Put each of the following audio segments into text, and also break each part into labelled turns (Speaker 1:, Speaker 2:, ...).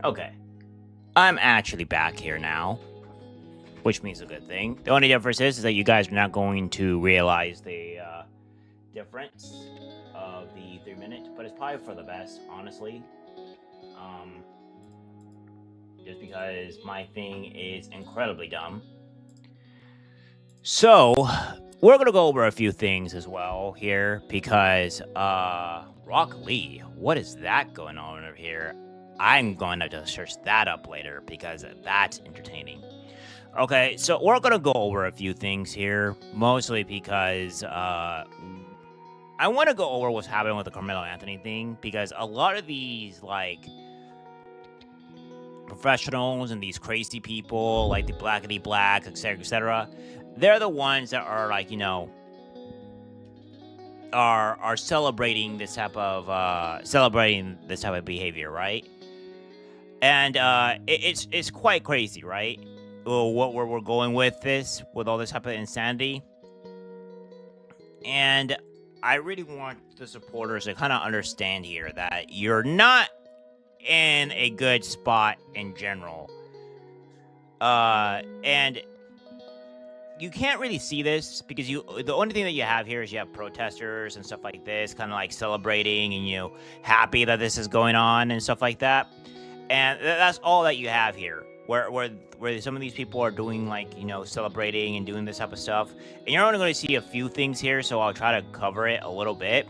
Speaker 1: Okay. I'm actually back here now, which means a good thing. The only difference is that you guys are not going to realize the difference of the 3 minutes, but it's probably for the best, honestly. Um, just because my thing is incredibly dumb. So, we're gonna go over a few things as well here because, Rock Lee, what is that going on over here? I'm going to just search that up later because that's entertaining. Okay, so we're gonna go over a few things here, mostly because I want to go over what's happening with the Karmelo Anthony thing because a lot of these professionals and these crazy people, like the Blackity Black, etc., they're the ones that are are celebrating this type of behavior, right? And it's quite crazy, right? What we're going with all this type of insanity. And I really want the supporters to kind of understand here that you're not in a good spot in general. And you can't really see this because the only thing that you have here is you have protesters and stuff like this, kind of like celebrating and happy that this is going on and stuff like that. And that's all that you have here. Where some of these people are doing celebrating and doing this type of stuff, and you're only going to see a few things here, so I'll try to cover it a little bit.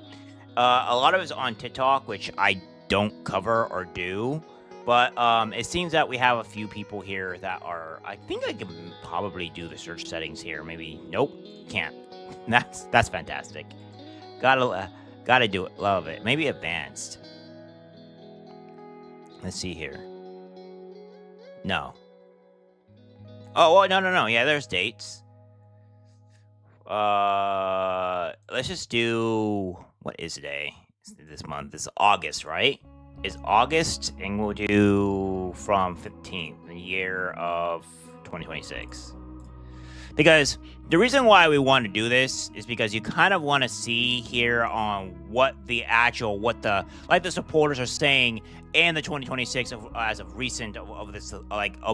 Speaker 1: A lot of it's on TikTok, which I don't cover or do, but it seems that we have a few people here that are. I think I can probably do the search settings here. Maybe nope, can't. That's fantastic. Gotta do it. Love it. Maybe advanced. Let's see here. No. Oh, well, no. Yeah, there's dates. Let's just do... What is today? This month is August, right? It's August, and we'll do from 15th, the year of 2026. Because the reason why we want to do this is because you kind of want to see here on what the supporters are saying in the 2026 as of recent of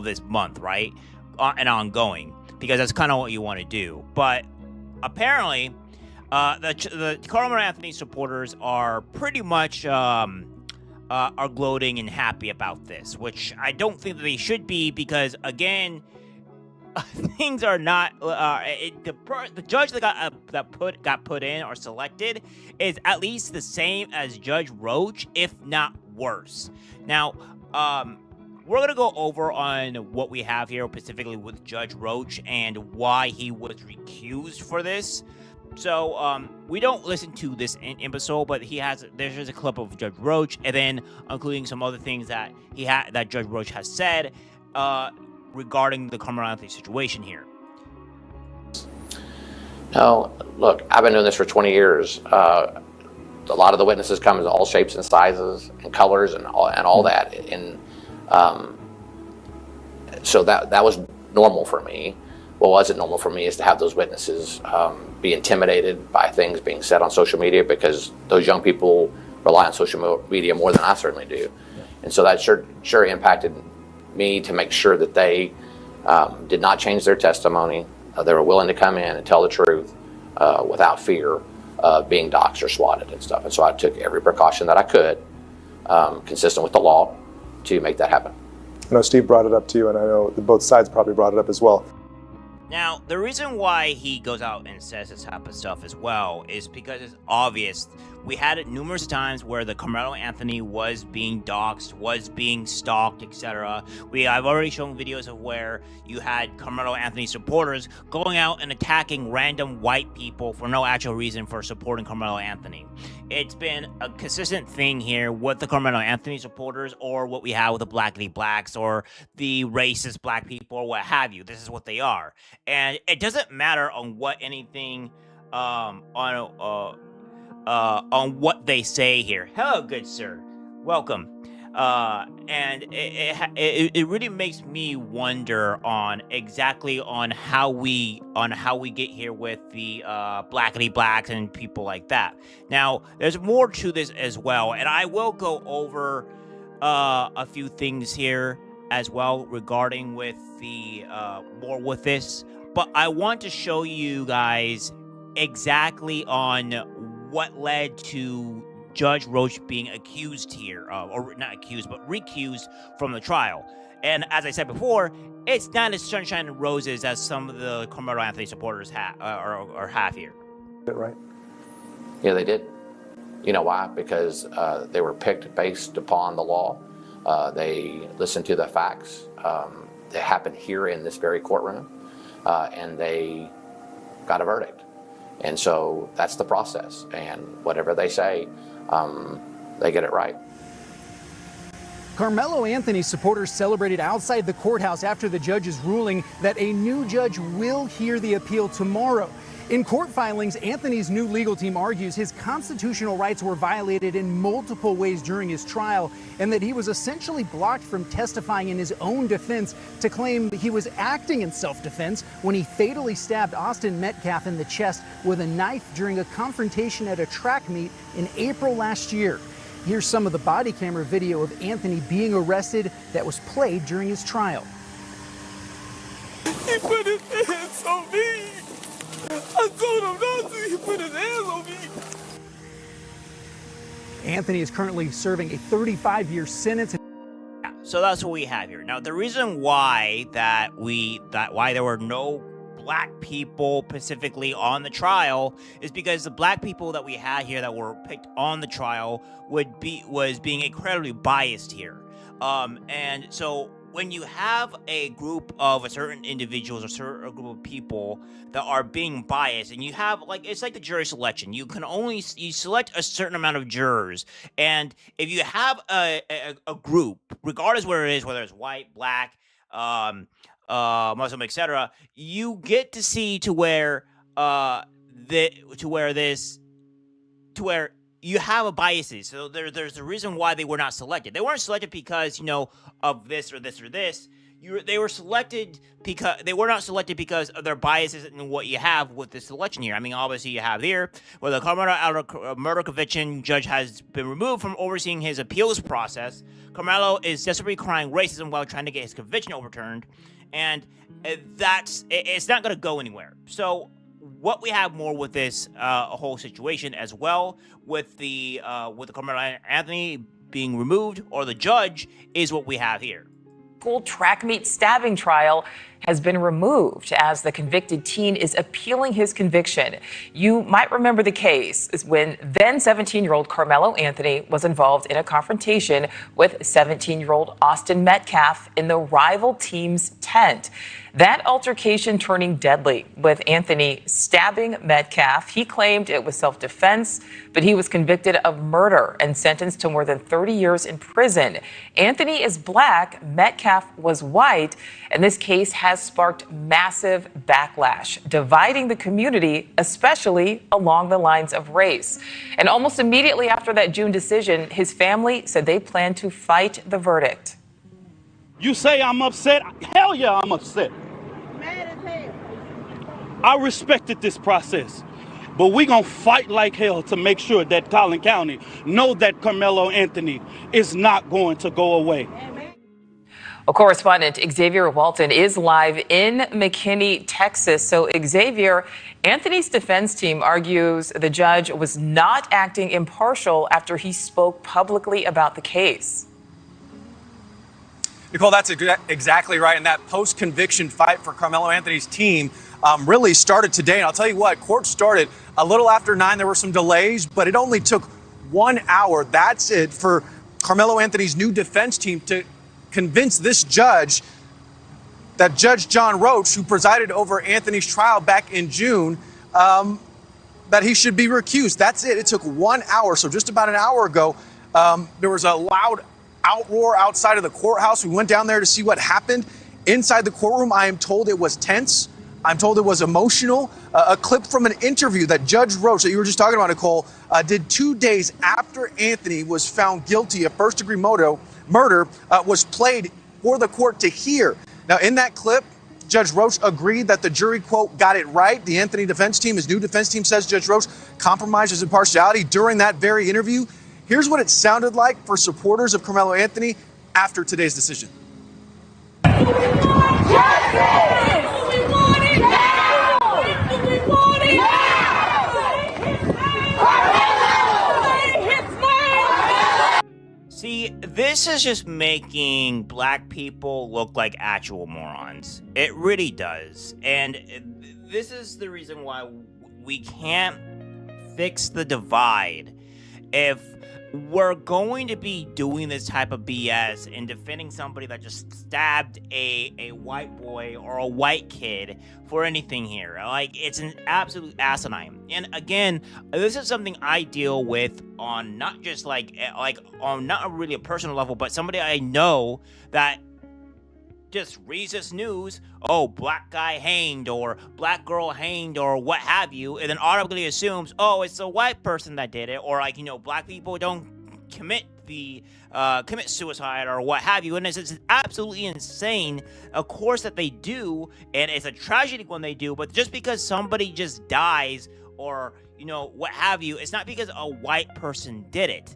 Speaker 1: this month, right? And ongoing, because that's kind of what you want to do. But apparently, the Karmelo Anthony supporters are pretty much are gloating and happy about this, which I don't think that they should be, because again, things are not. The judge that got put in or selected is at least the same as Judge Roach, if not worse. Now, we're going to go over on what we have here, specifically with Judge Roach and why he was recused for this. So, we don't listen to this episode, but there's a clip of Judge Roach, and then including some other things that that Judge Roach has said, regarding the Karmelo Anthony situation here.
Speaker 2: No, look, I've been doing this for 20 years. A lot of the witnesses come in all shapes and sizes and colors and all that. And so that was normal for me. What wasn't normal for me is to have those witnesses be intimidated by things being said on social media, because those young people rely on social media more than I certainly do. And so that sure impacted me, to make sure that they did not change their testimony. They were willing to come in and tell the truth without fear of being doxxed or swatted and stuff. And so I took every precaution that I could, consistent with the law, to make that happen.
Speaker 3: I know Steve brought it up to you, and I know both sides probably brought it up as well.
Speaker 1: Now, the reason why he goes out and says this type of stuff as well is because it's obvious. We had it numerous times where the Karmelo Anthony was being doxxed, was being stalked, etc. I've already shown videos of where you had Karmelo Anthony supporters going out and attacking random white people for no actual reason for supporting Karmelo Anthony. It's been a consistent thing here with the Karmelo Anthony supporters, or what we have with the Blackity Blacks or the racist black people or what have you. This is what they are. And it doesn't matter on what anything on what they say here. Hello, good sir. Welcome. And it really makes me wonder on how we get here with the Blackity Blacks and people like that. Now, there's more to this as well, and I will go over a few things here as well regarding with the more with this, but I want to show you guys exactly on what led to Judge Roach being accused here, or not accused, but recused from the trial. And as I said before, it's not as sunshine and roses as some of the Karmelo Anthony supporters have here.
Speaker 3: Right?
Speaker 2: Yeah, they did. You know why? Because they were picked based upon the law. They listened to the facts. They happened here in this very courtroom, and they got a verdict. And so that's the process. And whatever they say, they get it right.
Speaker 4: Karmelo Anthony supporters celebrated outside the courthouse after the judge's ruling that a new judge will hear the appeal tomorrow. In court filings, Anthony's new legal team argues his constitutional rights were violated in multiple ways during his trial, and that he was essentially blocked from testifying in his own defense to claim he was acting in self-defense when he fatally stabbed Austin Metcalf in the chest with a knife during a confrontation at a track meet in April last year. Here's some of the body camera video of Anthony being arrested that was played during his trial.
Speaker 5: He put his hands on me. I told him not to. He put his hands on me.
Speaker 4: Anthony is currently serving a 35-year sentence.
Speaker 1: So that's what we have here. Now, the reason why why there were no black people specifically on the trial is because the black people that we had here that were picked on the trial was being incredibly biased here. And so when you have a group of a certain individuals or certain group of people that are being biased, and you have it's like the jury selection. You can only select a certain amount of jurors, and if you have a group, regardless where it is, whether it's white, black, Muslim, etc., you get to see to where you have a biases. So there's a reason why they were not selected. They weren't selected because of this or this or this. They were selected because they were not selected because of their biases and what you have with this selection here. I mean, obviously you have here where the Karmelo murder conviction judge has been removed from overseeing his appeals process. Karmelo is desperately crying racism while trying to get his conviction overturned, and it's not going to go anywhere. So what we have more with this whole situation as well with the Karmelo Anthony being removed or the judge is what we have here.
Speaker 6: School track meet stabbing trial has been removed as the convicted teen is appealing his conviction. You might remember the case is when then 17-year-old Karmelo Anthony was involved in a confrontation with 17-year-old Austin Metcalf in the rival team's tent. That altercation turning deadly with Anthony stabbing Metcalf. He claimed it was self-defense, but he was convicted of murder and sentenced to more than 30 years in prison. Anthony is black, Metcalf was white, and this case has sparked massive backlash, dividing the community, especially along the lines of race. And almost immediately after that June decision, his family said they plan to fight the verdict.
Speaker 5: You say I'm upset? Hell yeah, I'm upset.
Speaker 7: Mad as hell.
Speaker 5: I respected this process, but we gonna fight like hell to make sure that Collin County know that Karmelo Anthony is not going to go away.
Speaker 6: Well, correspondent Xavier Walton is live in McKinney, Texas. So Xavier, Anthony's defense team argues the judge was not acting impartial after he spoke publicly about the case.
Speaker 8: Nicole, that's exactly right. And that post-conviction fight for Karmelo Anthony's team really started today. And I'll tell you what, court started a little after 9. There were some delays, but it only took 1 hour. That's it for Karmelo Anthony's new defense team to convince this judge, that Judge John Roach, who presided over Anthony's trial back in June, that he should be recused. That's it. It took 1 hour. So just about an hour ago, there was a loud outroar outside of the courthouse. We went down there to see what happened. Inside the courtroom, I am told it was tense. I'm told it was emotional. A clip from an interview that Judge Roach, that you were just talking about, Nicole, did 2 days after Anthony was found guilty of first-degree murder, was played for the court to hear. Now, in that clip, Judge Roach agreed that the jury, quote, got it right. The Anthony defense team, his new defense team, says Judge Roach compromised his impartiality during that very interview. Here's what it sounded like for supporters of Karmelo Anthony after today's decision.
Speaker 1: See, this is just making black people look like actual morons. It really does. And this is the reason why we can't fix the divide. If we're going to be doing this type of BS and defending somebody that just stabbed a white boy or a white kid for anything here, like, it's an absolute asinine. And again, this is something I deal with on not just like on not really a personal level, but somebody I know that just reads this news, oh, black guy hanged or black girl hanged or what have you, and then automatically assumes, oh, it's a white person that did it, or like, you know, black people don't commit suicide or what have you. And it's absolutely insane, of course, that they do, and it's a tragedy when they do, but just because somebody just dies or, you know, what have you, it's not because a white person did it.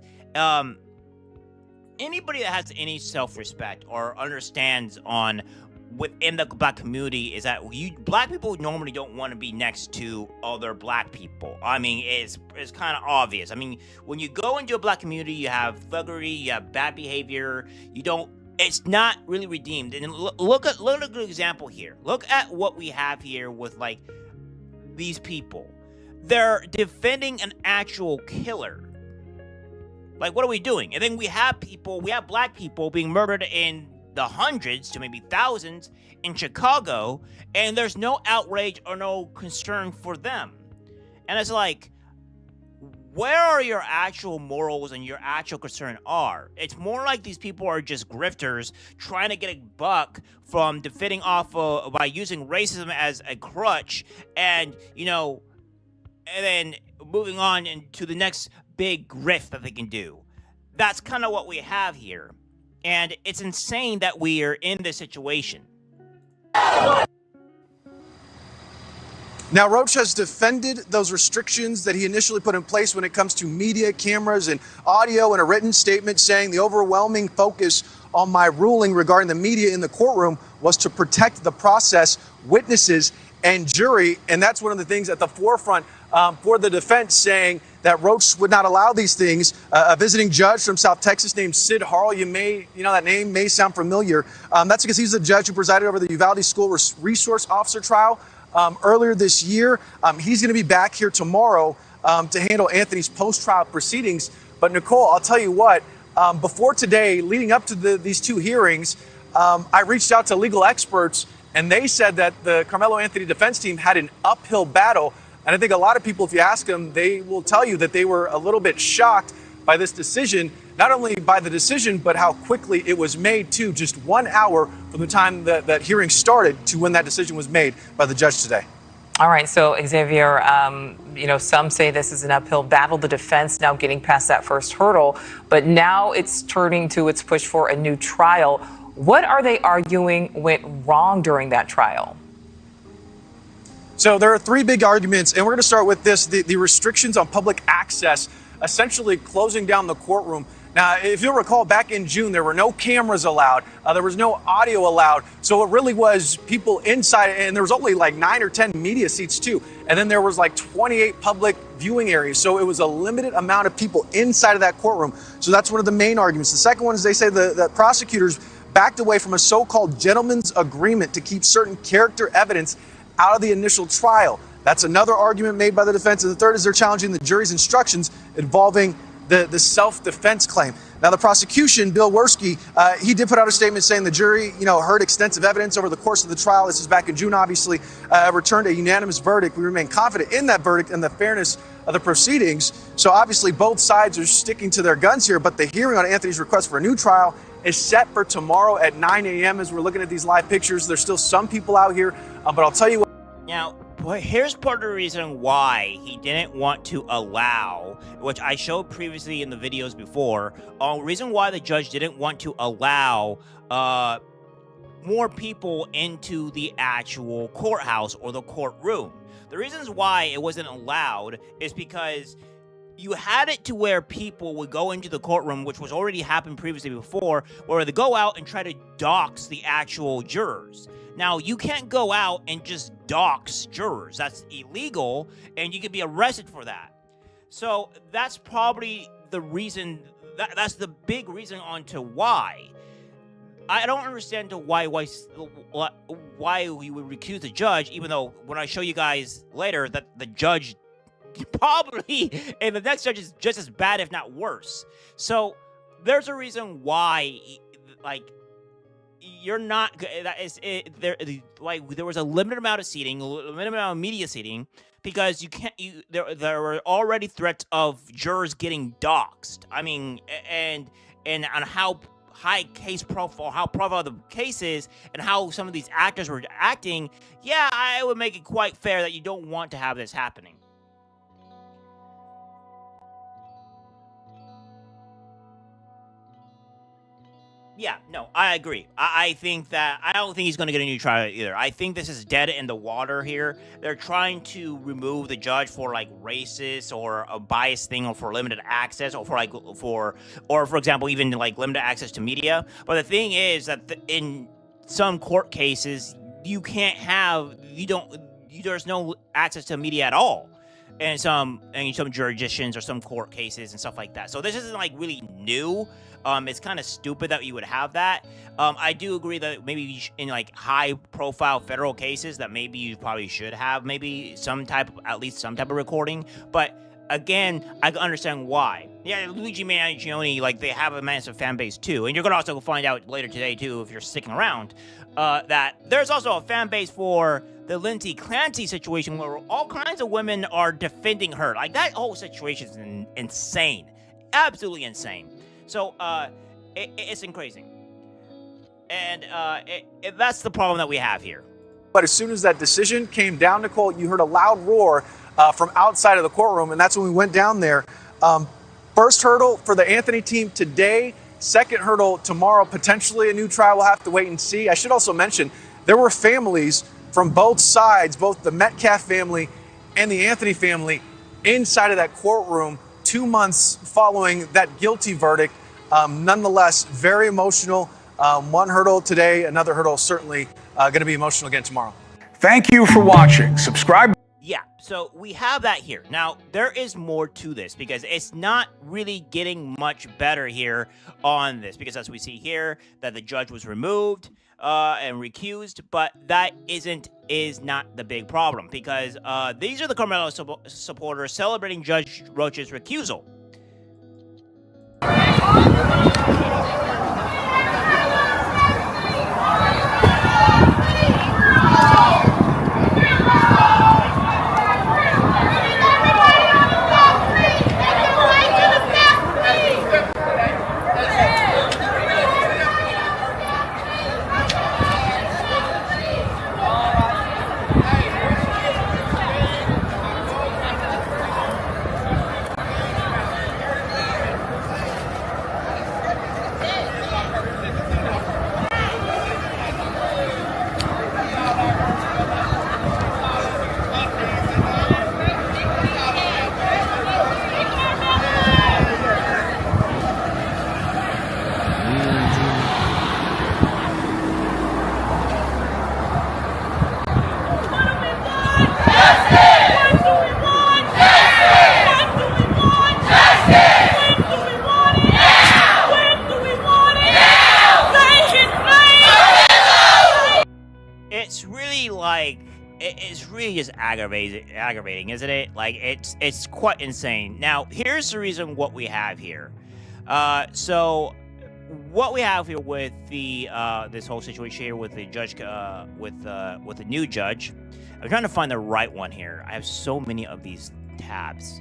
Speaker 1: Anybody that has any self-respect or understands on within the black community is that black people normally don't want to be next to other black people. I mean, it's kind of obvious. I mean, when you go into a black community, you have thuggery, you have bad behavior. It's not really redeemed. And look at a good example here. Look at what we have here with like these people. They're defending an actual killer. Like, what are we doing? And then we have black people being murdered in the hundreds to maybe thousands in Chicago, and there's no outrage or no concern for them. And it's like, where are your actual morals and your actual concern are? It's more like these people are just grifters trying to get a buck from defending by using racism as a crutch, and, you know, and then moving on into the next big grift that they can do. That's kind of what we have here. And it's insane that we are in this situation.
Speaker 8: Now, Roach has defended those restrictions that he initially put in place when it comes to media, cameras, and audio, in a written statement saying the overwhelming focus on my ruling regarding the media in the courtroom was to protect the process, witnesses, and jury. And that's one of the things at the forefront for the defense, saying that Roach would not allow these things. A visiting judge from South Texas named Sid Harrell, that name may sound familiar. That's because he's the judge who presided over the Uvalde School Resource Officer trial earlier this year. He's going to be back here tomorrow to handle Anthony's post-trial proceedings. But Nicole, I'll tell you what, before today, leading up to these two hearings, I reached out to legal experts, and they said that the Karmelo Anthony defense team had an uphill battle. And I think a lot of people, if you ask them, they will tell you that they were a little bit shocked by this decision, not only by the decision, but how quickly it was made, too, just 1 hour from the time that hearing started to when that decision was made by the judge today.
Speaker 6: All right, so Xavier, some say this is an uphill battle, the defense now getting past that first hurdle, but now it's turning to its push for a new trial. What are they arguing went wrong during that trial?
Speaker 8: So there are three big arguments, and we're going to start with this, the restrictions on public access, essentially closing down the courtroom. Now, if you'll recall, back in June, there were no cameras allowed. There was no audio allowed. So it really was people inside, and there was only like 9 or 10 media seats, too. And then there was like 28 public viewing areas. So it was a limited amount of people inside of that courtroom. So that's one of the main arguments. The second one is they say the prosecutors backed away from a so-called gentleman's agreement to keep certain character evidence out of the initial trial. That's another argument made by the defense. And the third is they're challenging the jury's instructions involving the self-defense claim. Now, the prosecution, Bill Werski, he did put out a statement saying the jury, heard extensive evidence over the course of the trial. This is back in June, obviously, returned a unanimous verdict. We remain confident in that verdict and the fairness of the proceedings. So obviously both sides are sticking to their guns here, but the hearing on Anthony's request for a new trial is set for tomorrow at 9 a.m. as we're looking at these live pictures. There's still some people out here, but I'll tell you what.
Speaker 1: Now, here's part of the reason why he didn't want to allow, which I showed previously in the videos before, reason why the judge didn't want to allow more people into the actual courthouse or the courtroom. The reasons why it wasn't allowed is because you had it to where people would go into the courtroom, which was already happened previously before, where they go out and try to dox the actual jurors. Now, you can't go out and just dox jurors. That's illegal, and you could be arrested for that. So that's probably the reason. That's the big reason onto why. I don't understand why we would recuse the judge, even though when I show you guys later that the judge probably, and the next judge is just as bad, if not worse. So there's a reason why, like, you're not. That is it. There was a limited amount of seating, a limited amount of media seating, because you can't. There were already threats of jurors getting doxxed. I mean, and on how high case profile, how profile the case is, and how some of these actors were acting. Yeah, I would make it quite fair that you don't want to have this happening. Yeah, no, I agree. I think that I don't think he's going to get a new trial either. I think this is dead in the water here. They're trying to remove the judge for like racist or a biased thing, or for limited access, or for example, even like limited access to media. But the thing is that in some court cases, there's no access to media at all. And some jurisdictions or some court cases and stuff like that. So this isn't like really new. It's kind of stupid that you would have that. I do agree that maybe in like high-profile federal cases that maybe you probably should have maybe at least some type of recording. But again, I can understand why. Yeah, Luigi Mangione, like they have a massive fan base too, and you're gonna also find out later today too, if you're sticking around, that there's also a fan base for the Lindsay Clancy situation, where all kinds of women are defending her. Like that whole situation is insane, absolutely insane. So it's crazy, and that's the problem that we have here.
Speaker 8: But as soon as that decision came down, Nicole, you heard a loud roar from outside of the courtroom, and that's when we went down there. First hurdle for the Anthony team today. Second hurdle tomorrow. Potentially a new trial. We'll have to wait and see. I should also mention there were families from both sides, both the Metcalf family and the Anthony family, inside of that courtroom 2 months following that guilty verdict. Nonetheless, very emotional. One hurdle today, another hurdle certainly going to be emotional again tomorrow.
Speaker 7: Thank you for watching. Subscribe.
Speaker 1: Yeah, so we have that here. Now, there is more to this, because it's not really getting much better here on this, because as we see here, that the judge was removed and recused, but that is not the big problem, because these are the Karmelo supporters celebrating Judge Roach's recusal. It's really just aggravating, isn't it? Like, it's quite insane. Now, here's the reason what we have here. So what we have here with the this whole situation here with the judge, with the new judge. I'm trying to find the right one here. I have so many of these tabs.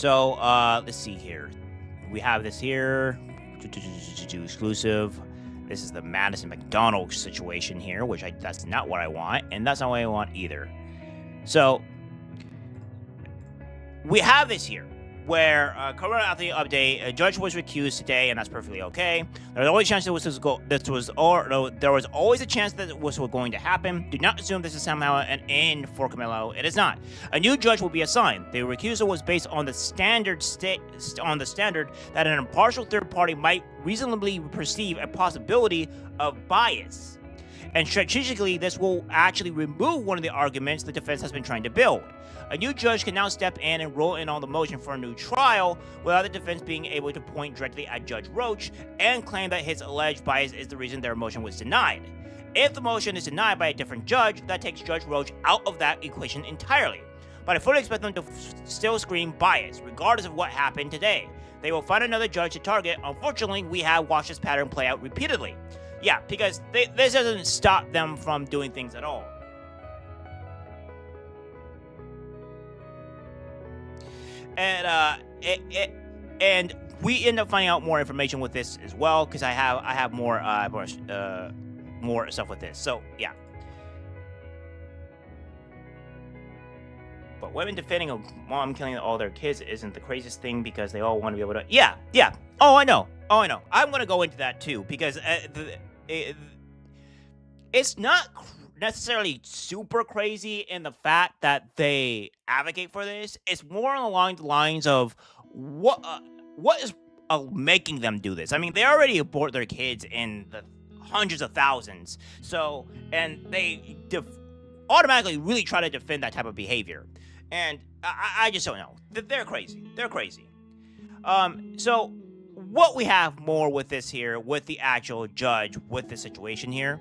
Speaker 1: Let's see here. We have this here. Exclusive. This is the Madison McDonald situation here, which that's not what I want, and that's not what I want either. So we have this here. where Karmelo Anthony update, a judge was recused today, and that's perfectly okay. There was always a chance there was always a chance that this was going to happen. Do not assume this is somehow an end for Karmelo. It is not. A new judge will be assigned. The recusal was based on the standard that an impartial third party might reasonably perceive a possibility of bias. And strategically, this will actually remove one of the arguments the defense has been trying to build. A new judge can now step in and roll in on the motion for a new trial without the defense being able to point directly at Judge Roach and claim that his alleged bias is the reason their motion was denied. If the motion is denied by a different judge, that takes Judge Roach out of that equation entirely. But I fully expect them to still scream bias, regardless of what happened today. They will find another judge to target. Unfortunately, we have watched this pattern play out repeatedly. Yeah, because this doesn't stop them from doing things at all. And we end up finding out more information with this as well, because I have more stuff with this. So yeah. But women defending a mom killing all their kids isn't the craziest thing, because they all want to be able to. Yeah. Oh, I know. I'm gonna go into that too, because it's not necessarily super crazy in the fact that they advocate for this. It's more along the lines of what is making them do this. I mean, they already abort their kids in the hundreds of thousands, so, and they automatically really try to defend that type of behavior, and I just don't know. They're crazy. So what we have more with this here, with the actual judge, with the situation here,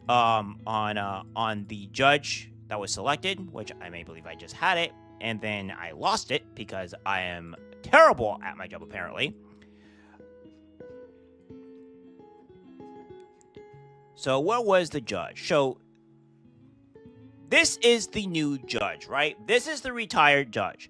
Speaker 1: on the judge that was selected, which I may believe I just had it, and then I lost it because I am terrible at my job, apparently. So what was the judge? So this is the new judge, right? This is the retired judge.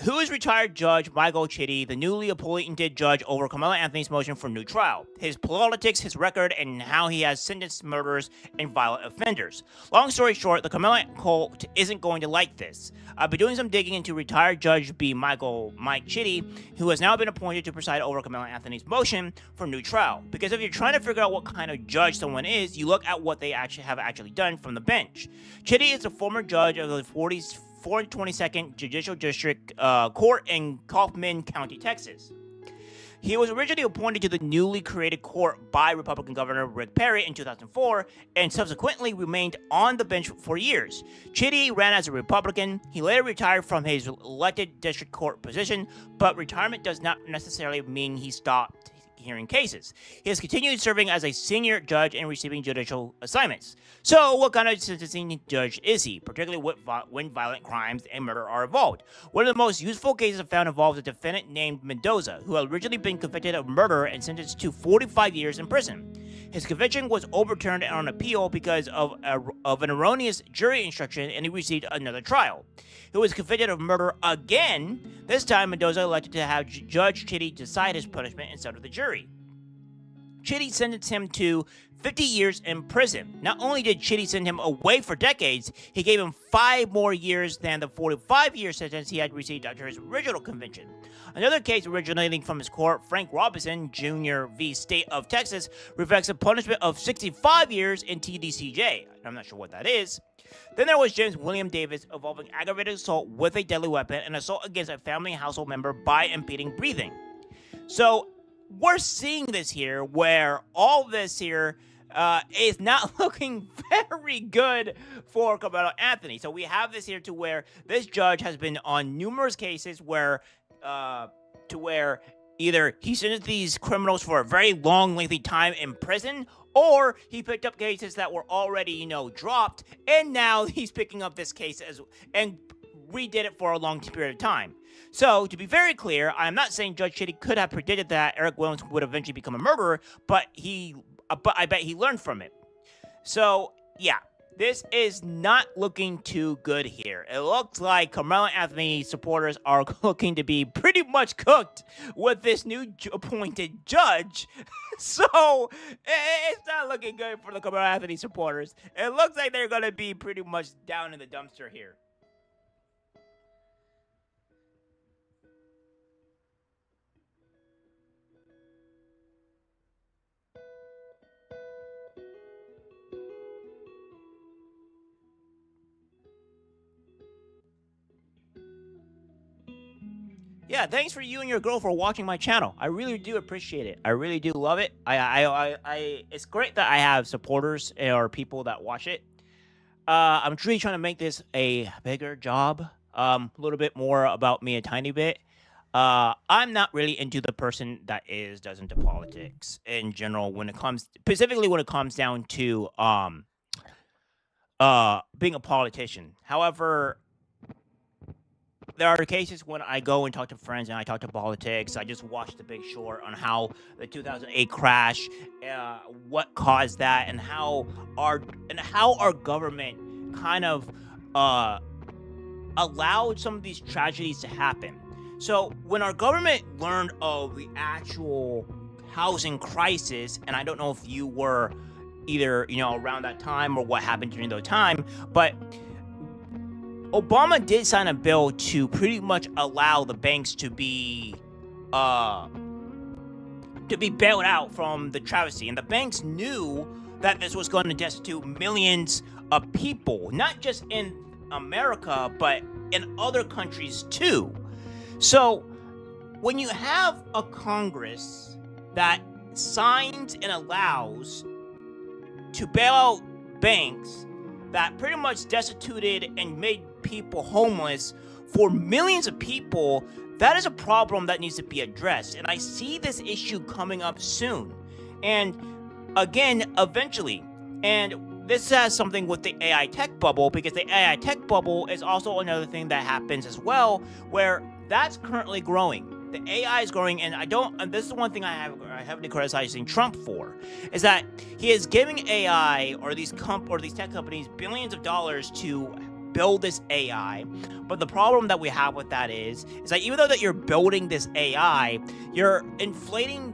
Speaker 1: Who is retired Judge Michael Chitty, the newly appointed judge over Karmelo Anthony's motion for new trial, his politics, his record, and how he has sentenced murderers and violent offenders. Long story short, the Karmelo cult isn't going to like this. I've been doing some digging into retired Judge Mike Chitty, who has now been appointed to preside over Karmelo Anthony's motion for new trial. Because if you're trying to figure out what kind of judge someone is, you look at what they actually done from the bench. Chitty is a former judge of the 422nd Judicial District Court in Kaufman County, Texas. He was originally appointed to the newly created court by Republican Governor Rick Perry in 2004 and subsequently remained on the bench for years. Chitty ran as a Republican. He later retired from his elected district court position, but retirement does not necessarily mean he stopped hearing cases. He has continued serving as a senior judge and receiving judicial assignments. So, what kind of sentencing judge is he, particularly when violent crimes and murder are involved? One of the most useful cases I found involves a defendant named Mendoza, who had originally been convicted of murder and sentenced to 45 years in prison. His conviction was overturned on appeal because of an erroneous jury instruction, and he received another trial. He was convicted of murder again. This time, Mendoza elected to have Judge Chitty decide his punishment instead of the jury. Chitty sentenced him to 50 years in prison. Not only did Chitty send him away for decades, he gave him 5 more years than the 45-year sentence he had received after his original conviction. Another case originating from his court, Frank Robinson Jr. v. State of Texas, reflects a punishment of 65 years in TDCJ. I'm not sure what that is. Then there was James William Davis involving aggravated assault with a deadly weapon and assault against a family and household member by impeding breathing. So we're seeing this here where all this here is not looking very good for Karmelo Anthony. So we have this here to where this judge has been on numerous cases where either he sentenced these criminals for a very long, lengthy time in prison, or he picked up cases that were already, dropped, and now he's picking up this case and redid it for a long period of time. So, to be very clear, I'm not saying Judge Chitty could have predicted that Eric Williams would eventually become a murderer, but I bet he learned from it. So, yeah, this is not looking too good here. It looks like Karmelo Anthony supporters are looking to be pretty much cooked with this new appointed judge. So, it's not looking good for the Karmelo Anthony supporters. It looks like they're going to be pretty much down in the dumpster here. Yeah, thanks for you and your girl for watching my channel. I really do appreciate it. I really do love it. It's great that I have supporters or people that watch it. I'm really trying to make this a bigger job. A little bit more about me, a tiny bit. I'm not really into the person that does into politics in general specifically when it comes down to being a politician. However, there are cases when I go and talk to friends and I talk to politics. I just watched The Big Short on how the 2008 crash, what caused that, and how our government kind of allowed some of these tragedies to happen. So when our government learned of the actual housing crisis, and I don't know if you were either, around that time or what happened during that time, but Obama did sign a bill to pretty much allow the banks to be bailed out from the travesty. And the banks knew that this was going to destitute millions of people, not just in America, but in other countries too. So when you have a Congress that signs and allows to bail out banks that pretty much destituted and made people homeless for millions of people, that is a problem that needs to be addressed. And I see this issue coming up soon. And again, eventually. And this has something with the AI tech bubble, because the AI tech bubble is also another thing that happens as well, where that's currently growing. The AI is growing, and this is one thing I have been criticizing Trump for, is that he is giving AI or these tech companies billions of dollars to build this AI. But the problem that we have with that is that even though that you're building this AI, you're inflating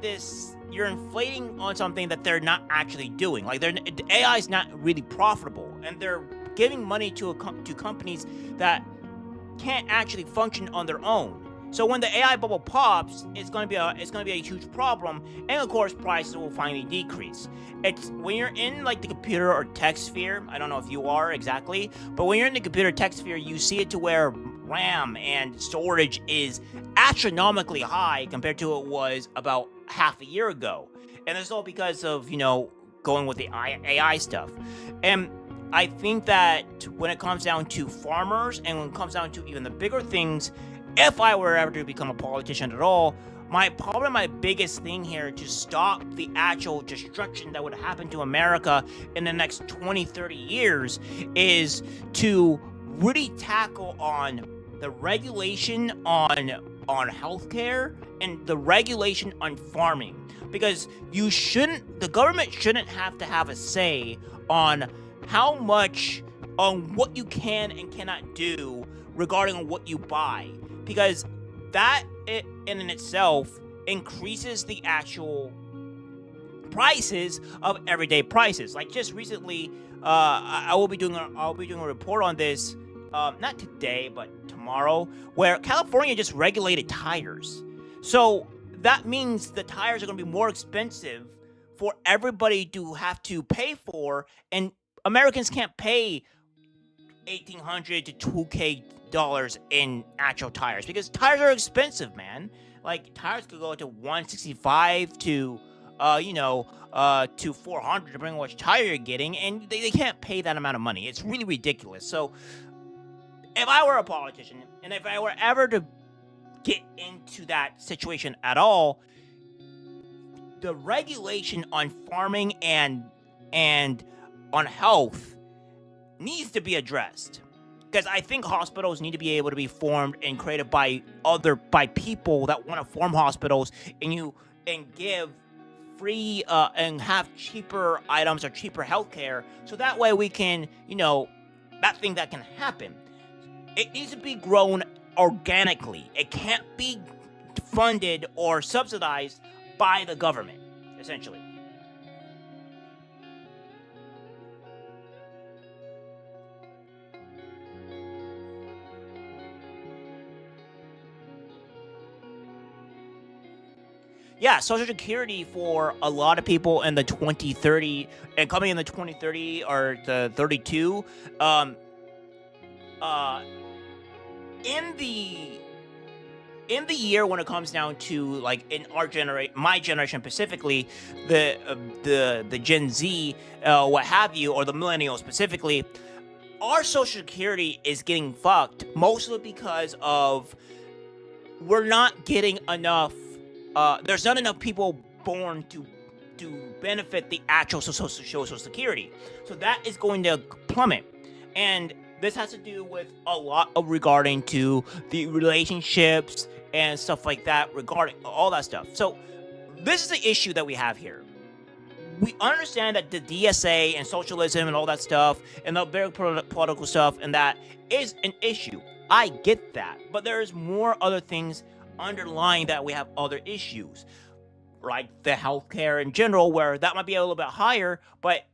Speaker 1: on something that they're not actually doing. Like the AI is not really profitable, and they're giving money to companies that can't actually function on their own. So when the AI bubble pops, it's going to be a huge problem, and of course prices will finally decrease. It's when you're in like the computer or tech sphere, I don't know if you are exactly, but when you're in the computer tech sphere, you see it to where RAM and storage is astronomically high compared to what it was about half a year ago. And it's all because of, going with the AI stuff. And I think that when it comes down to farmers and when it comes down to even the bigger things, if I were ever to become a politician at all, my biggest thing here to stop the actual destruction that would happen to America in the next 20, 30 years is to really tackle on the regulation on healthcare and the regulation on farming. Because the government shouldn't have to have a say on how much, on what you can and cannot do regarding what you buy. Because that in itself increases the actual prices of everyday prices. Like just recently, I'll be doing a report on this, not today but tomorrow, where California just regulated tires. So that means the tires are going to be more expensive for everybody to have to pay for, and Americans can't pay $1,800 to $2,000 in actual tires because tires are expensive, man. Like tires could go to $165 to to $400 depending on which tire you're getting, and they can't pay that amount of money. It's really ridiculous. So if I were a politician and if I were ever to get into that situation at all, the regulation on farming and on health needs to be addressed. Because I think hospitals need to be able to be formed and created by people that want to form hospitals and give free and have cheaper items or cheaper healthcare, so that way we can, that can happen. It needs to be grown organically. It can't be funded or subsidized by the government, essentially. Yeah, Social Security for a lot of people in the 2030 and coming in the 2030 or the 32, in the year when it comes down to like in our generation, my generation specifically, the Gen Z, what have you, or the millennials specifically, our Social Security is getting fucked mostly because of we're not getting enough. There's not enough people born to benefit the actual Social Security, so that is going to plummet, and this has to do with a lot of regarding to the relationships and stuff like that, regarding all that stuff. So this is the issue that we have here. We understand that the DSA and socialism and all that stuff and the very political stuff and that is an issue. I get that, but there's more other things underlying that. We have other issues, like the healthcare in general, where that might be a little bit higher, but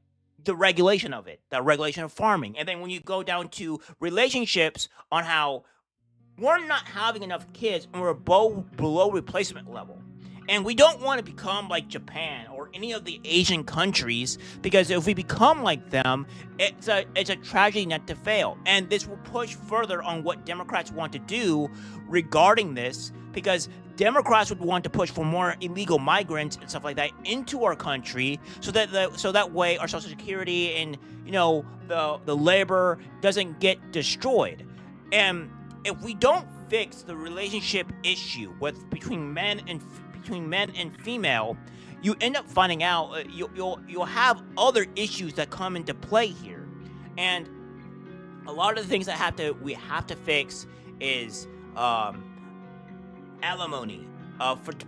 Speaker 1: the regulation of it, the regulation of farming. And then when you go down to relationships on how we're not having enough kids and we're below replacement level. And we don't want to become like Japan or any of the Asian countries, because if we become like them, it's a tragedy not to fail. And this will push further on what Democrats want to do regarding this, because Democrats would want to push for more illegal migrants and stuff like that into our country, so that way our Social Security and the labor doesn't get destroyed. And if we don't fix the relationship issue between men and female, you end up finding out you'll have other issues that come into play here. And a lot of the things that we have to fix is alimony,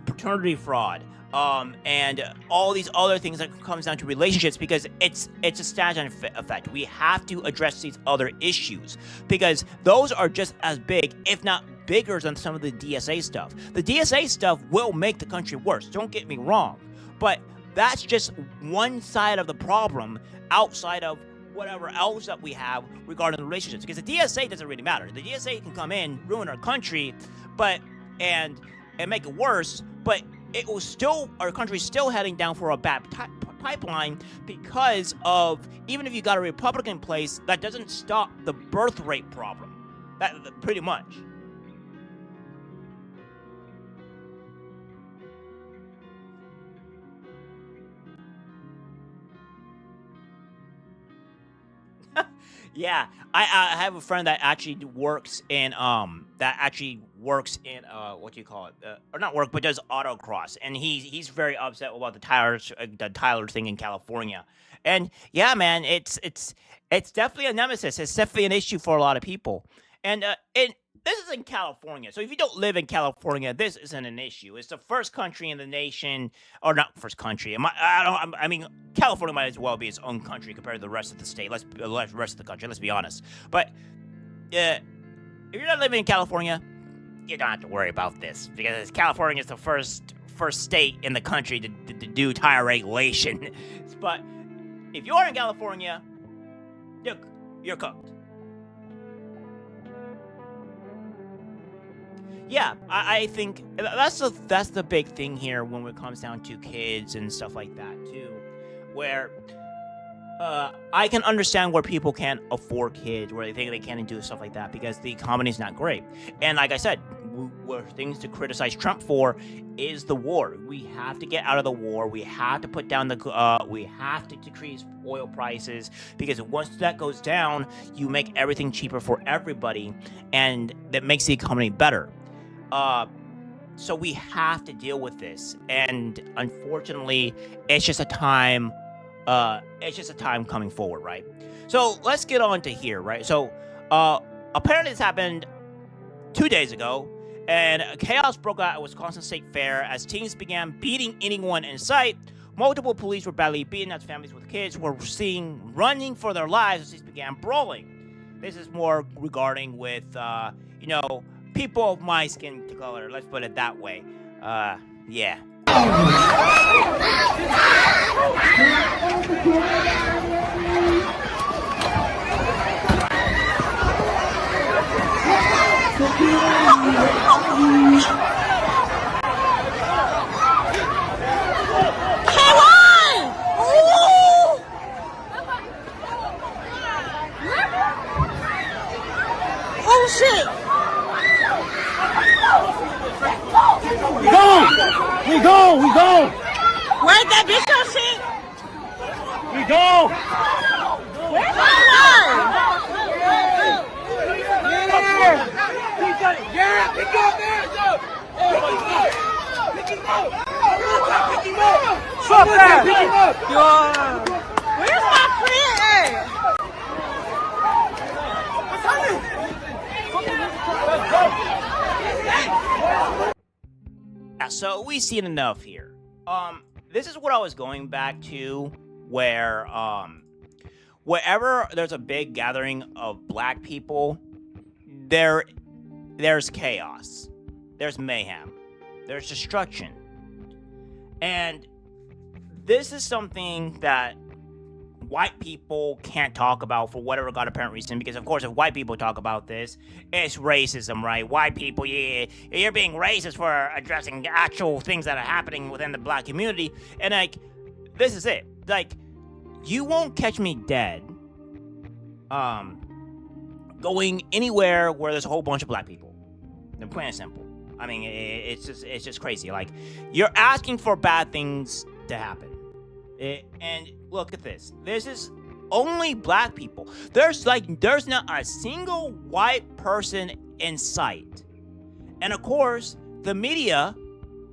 Speaker 1: paternity fraud, and all these other things that comes down to relationships, because it's a staging effect. We have to address these other issues because those are just as big, if not bigger, than some of the DSA stuff. The DSA stuff will make the country worse, don't get me wrong, but that's just one side of the problem outside of whatever else that we have regarding the relationships, because the DSA doesn't really matter. The DSA can come in, ruin our country, and make it worse, but our country's still heading down for a bad pipeline, because of, even if you got a Republican in place, that doesn't stop the birth rate problem. That pretty much. Yeah, I have a friend that actually works in what do you call it? Or not work, but does autocross, and he's very upset about the Tyler thing in California. And yeah, man, it's definitely a nemesis. It's definitely an issue for a lot of people. And this is in California, so if you don't live in California, this isn't an issue. It's the first country in the nation, or not first country. I mean, California might as well be its own country compared to the rest of the state. The rest of the country. Let's be honest. But if you're not living in California, you don't have to worry about this, because California is the first state in the country to do tire regulation. But if you are in California, you're cooked. Yeah, I think that's the big thing here when it comes down to kids and stuff like that too, where I can understand where people can't afford kids, where they think they can't do stuff like that because the economy's not great. And like I said, things to criticize Trump for is the war. We have to get out of the war. We have to put down we have to decrease oil prices, because once that goes down, you make everything cheaper for everybody, and that makes the economy better. So we have to deal with this, and unfortunately, it's just a time coming forward, right? So let's get on to here, right? So apparently this happened 2 days ago, and chaos broke out at Wisconsin State Fair as teens began beating anyone in sight. Multiple police were badly beaten as families with kids were seen running for their lives as these began brawling. This is more regarding with, people of my skin color, let's put it that way. Yeah.
Speaker 9: Oh shit!
Speaker 5: We go.
Speaker 9: Where's that bitch on shit?
Speaker 5: We go.
Speaker 9: Where's my line?
Speaker 5: Yeah, pick up there. Pick him up. Stop that. Pick him up.
Speaker 9: Where's my friend at?
Speaker 1: So we've seen enough here. This is what I was going back to, where wherever there's a big gathering of black people, there's chaos, there's mayhem, there's destruction, and this is something that white people can't talk about for whatever god apparent reason, because of course if white people talk about this, it's racism, right? White people, yeah, you're being racist for addressing actual things that are happening within the black community. And like, this is it. Like, you won't catch me dead going anywhere where there's a whole bunch of black people. They're plain and simple. I mean, it's just crazy. Like, you're asking for bad things to happen. And look at this. This is only black people. There's not a single white person in sight. And of course, the media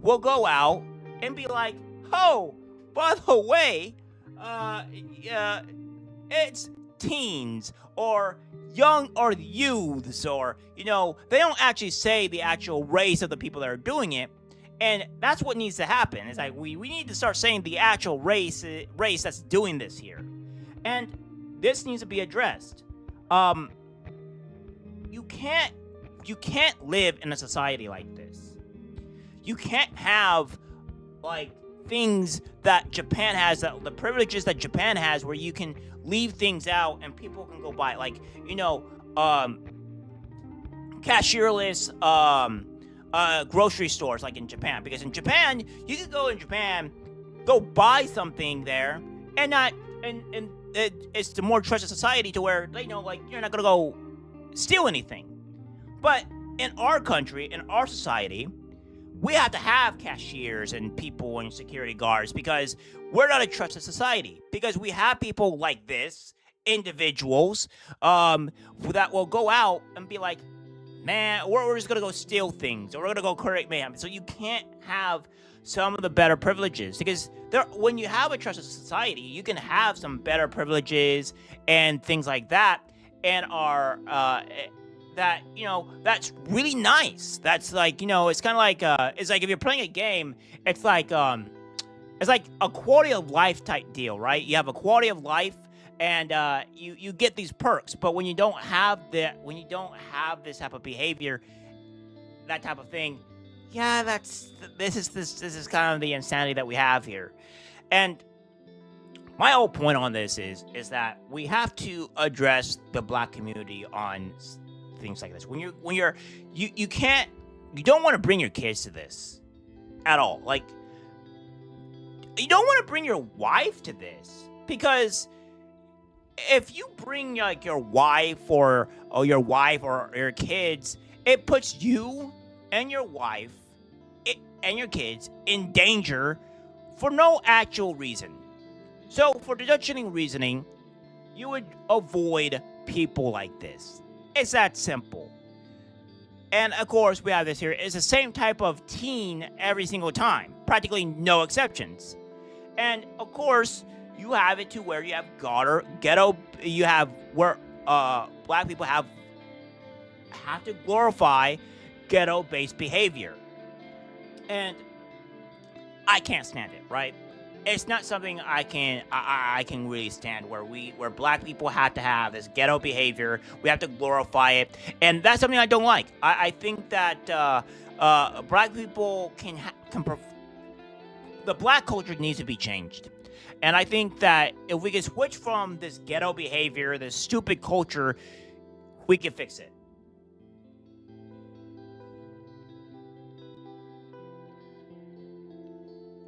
Speaker 1: will go out and be like, oh, by the way, it's teens or young or youths, or, you know, they don't actually say the actual race of the people that are doing it. And that's what needs to happen. It's like we need to start saying the actual race that's doing this here. And this needs to be addressed. You can't live in a society like this. You can't have like things that Japan has, that the privileges that Japan has, where you can leave things out and people can go buy, like, you know, cashierless grocery stores like in Japan. Because in Japan, you can go buy something there and not, and it's the more trusted society to where they know, like, you're not gonna go steal anything. But in our country, in our society, we have to have cashiers and people and security guards because we're not a trusted society. Because we have people like this, individuals, that will go out and be like, man, we're just gonna go steal things, or we're gonna go create mayhem. So you can't have some of the better privileges, because when you have a trusted society, you can have some better privileges and things like that, and that, you know, that's really nice. That's like, you know, it's kind of like it's like if you're playing a game, it's like a quality of life type deal, right? You have a quality of life, and you get these perks. But when you don't have this type of behavior, that type of thing, yeah, this is kind of the insanity that we have here. And my whole point on this is that we have to address the black community on things like this. You don't want to bring your kids to this at all. Like, you don't want to bring your wife to this, because if you bring like your wife or your kids, it puts you and your wife and your kids in danger for no actual reason. So for deductioning reasoning, you would avoid people like this. It's that simple. And of course, we have this here. It's the same type of teen every single time. Practically no exceptions. And of course, you have it to where you have ghetto, you have where black people have to glorify ghetto-based behavior. And I can't stand it, right? It's not something I can really stand, where black people have to have this ghetto behavior. We have to glorify it, and that's something I don't like. I think that black people the black culture needs to be changed, and I think that if we can switch from this ghetto behavior, this stupid culture, we can fix it.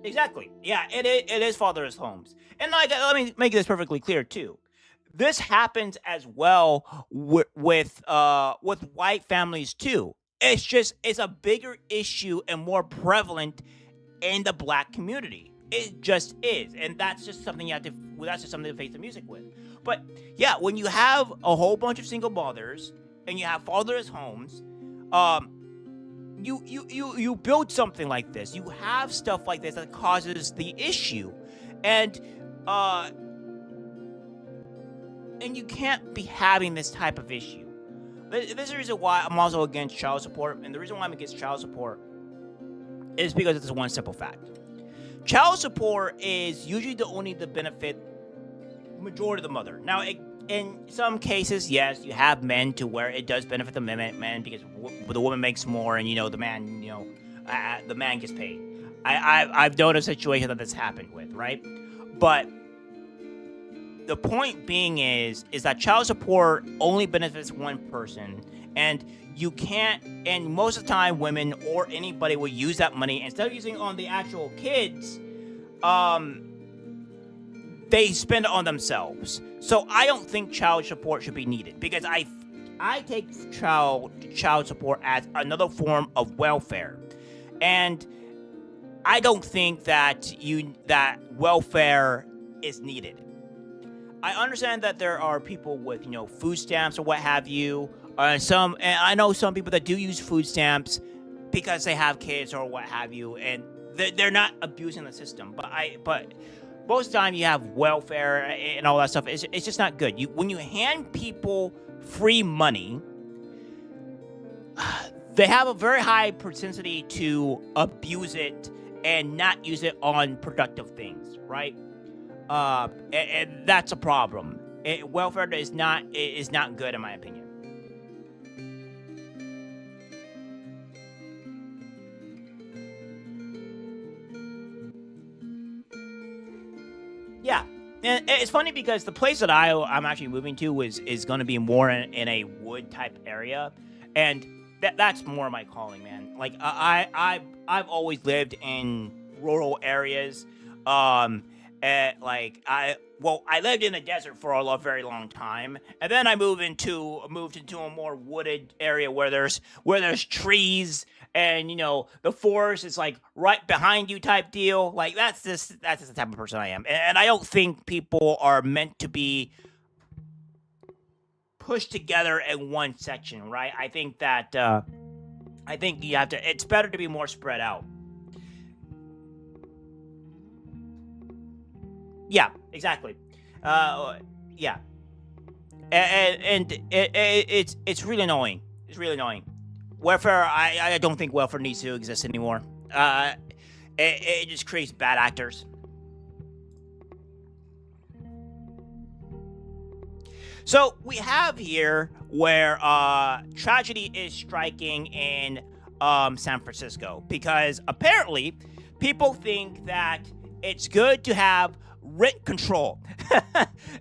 Speaker 1: Exactly. Yeah, it is fatherless homes. And like, let me make this perfectly clear too. This happens as well with white families too. It's a bigger issue and more prevalent in the black community. It just is, and that's just something that's just something to face the music with. But yeah, when you have a whole bunch of single mothers and you have fatherless homes, you build something like this. You have stuff like this that causes the issue, and you can't be having this type of issue. This is the reason why I'm also against child support, and the reason why I'm against child support is because it's one simple fact. Child support is usually the benefit majority of the mother. Now, in some cases, yes, you have men to where it does benefit the men because the woman makes more, and the man, the man gets paid. I've known a situation that this happened with, right? But the point being is that child support only benefits one person, and you can't, and most of the time women or anybody will use that money instead of using on the actual kids, they spend it on themselves. So I don't think child support should be needed, because I take child support as another form of welfare, and I don't think that welfare is needed. I understand that there are people with food stamps or what have you, and I know some people that do use food stamps because they have kids or what have you, and they're not abusing the system. But most of the time you have welfare and all that stuff. It's just not good. When you hand people free money, they have a very high propensity to abuse it and not use it on productive things, right? And that's a problem. Welfare is not good, in my opinion. Yeah, and it's funny because the place that I'm actually moving to is going to be more in a wood type area, and that's more my calling, man. Like I've always lived in rural areas. I lived in the desert for a very long time, and then I moved into a more wooded area where there's trees, and the forest is like right behind you type deal. Like that's just the type of person I am, and I don't think people are meant to be pushed together in one section, right? I think that you have to. It's better to be more spread out. Yeah, exactly. Yeah, and it's really annoying. It's really annoying. Welfare, I don't think welfare needs to exist anymore. It just creates bad actors. So we have here where tragedy is striking in San Francisco, because apparently people think that it's good to have rent control.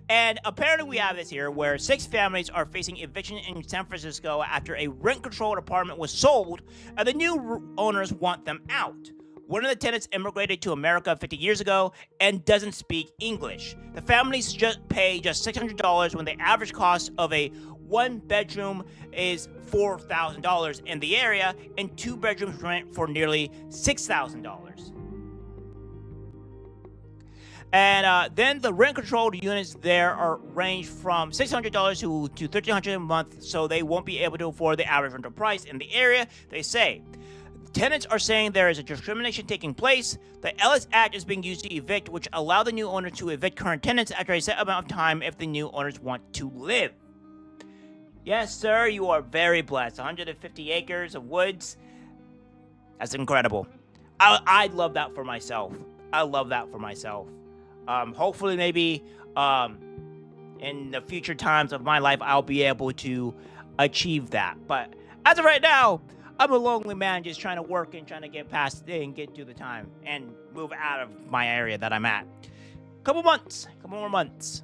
Speaker 1: And apparently we have this here where 6 families are facing eviction in San Francisco after a rent-controlled apartment was sold and the new owners want them out. One of the tenants immigrated to America 50 years ago and doesn't speak English. The families pay just $600 when the average cost of a 1-bedroom is $4,000 in the area, and 2 bedrooms rent for nearly $6,000. And then the rent-controlled units there are range from $600 to $1,300 a month, so they won't be able to afford the average rental price in the area, they say. Tenants are saying there is a discrimination taking place. The Ellis Act is being used to evict, which allow the new owner to evict current tenants after a set amount of time if the new owners want to live. Yes, sir, you are very blessed. 150 acres of woods. That's incredible. I'd love that for myself. I love that for myself. Hopefully, maybe in the future times of my life, I'll be able to achieve that. But as of right now, I'm a lonely man just trying to work and trying to get past it and get through the time and move out of my area that I'm at. Couple more months.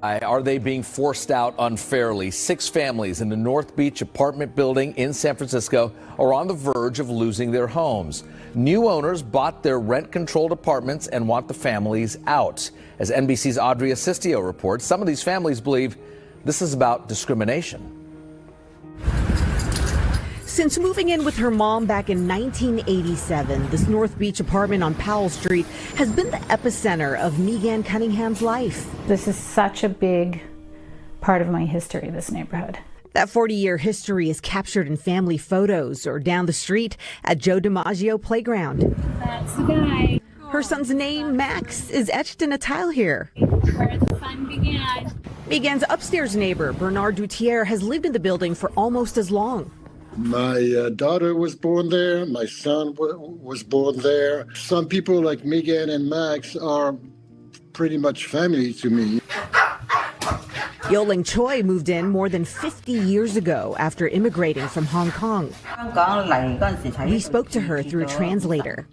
Speaker 10: Are they being forced out unfairly? 6 families in the North Beach apartment building in San Francisco are on the verge of losing their homes. New owners bought their rent-controlled apartments and want the families out. As NBC's Audrey Assistio reports, some of these families believe this is about discrimination.
Speaker 11: Since moving in with her mom back in 1987, this North Beach apartment on Powell Street has been the epicenter of Megan Cunningham's life.
Speaker 12: This is such a big part of my history, this neighborhood.
Speaker 11: That 40-year history is captured in family photos or down the street at Joe DiMaggio Playground.
Speaker 13: That's the guy.
Speaker 11: Her son's name, Max, is etched in a tile here.
Speaker 13: Where the fun began.
Speaker 11: Megan's upstairs neighbor, Bernard Dutier, has lived in the building for almost as long.
Speaker 14: My daughter was born there. My son was born there. Some people like Megan and Max are pretty much family to me.
Speaker 11: Yoling Choi moved in more than 50 years ago after immigrating from Hong Kong. We spoke to her through a translator.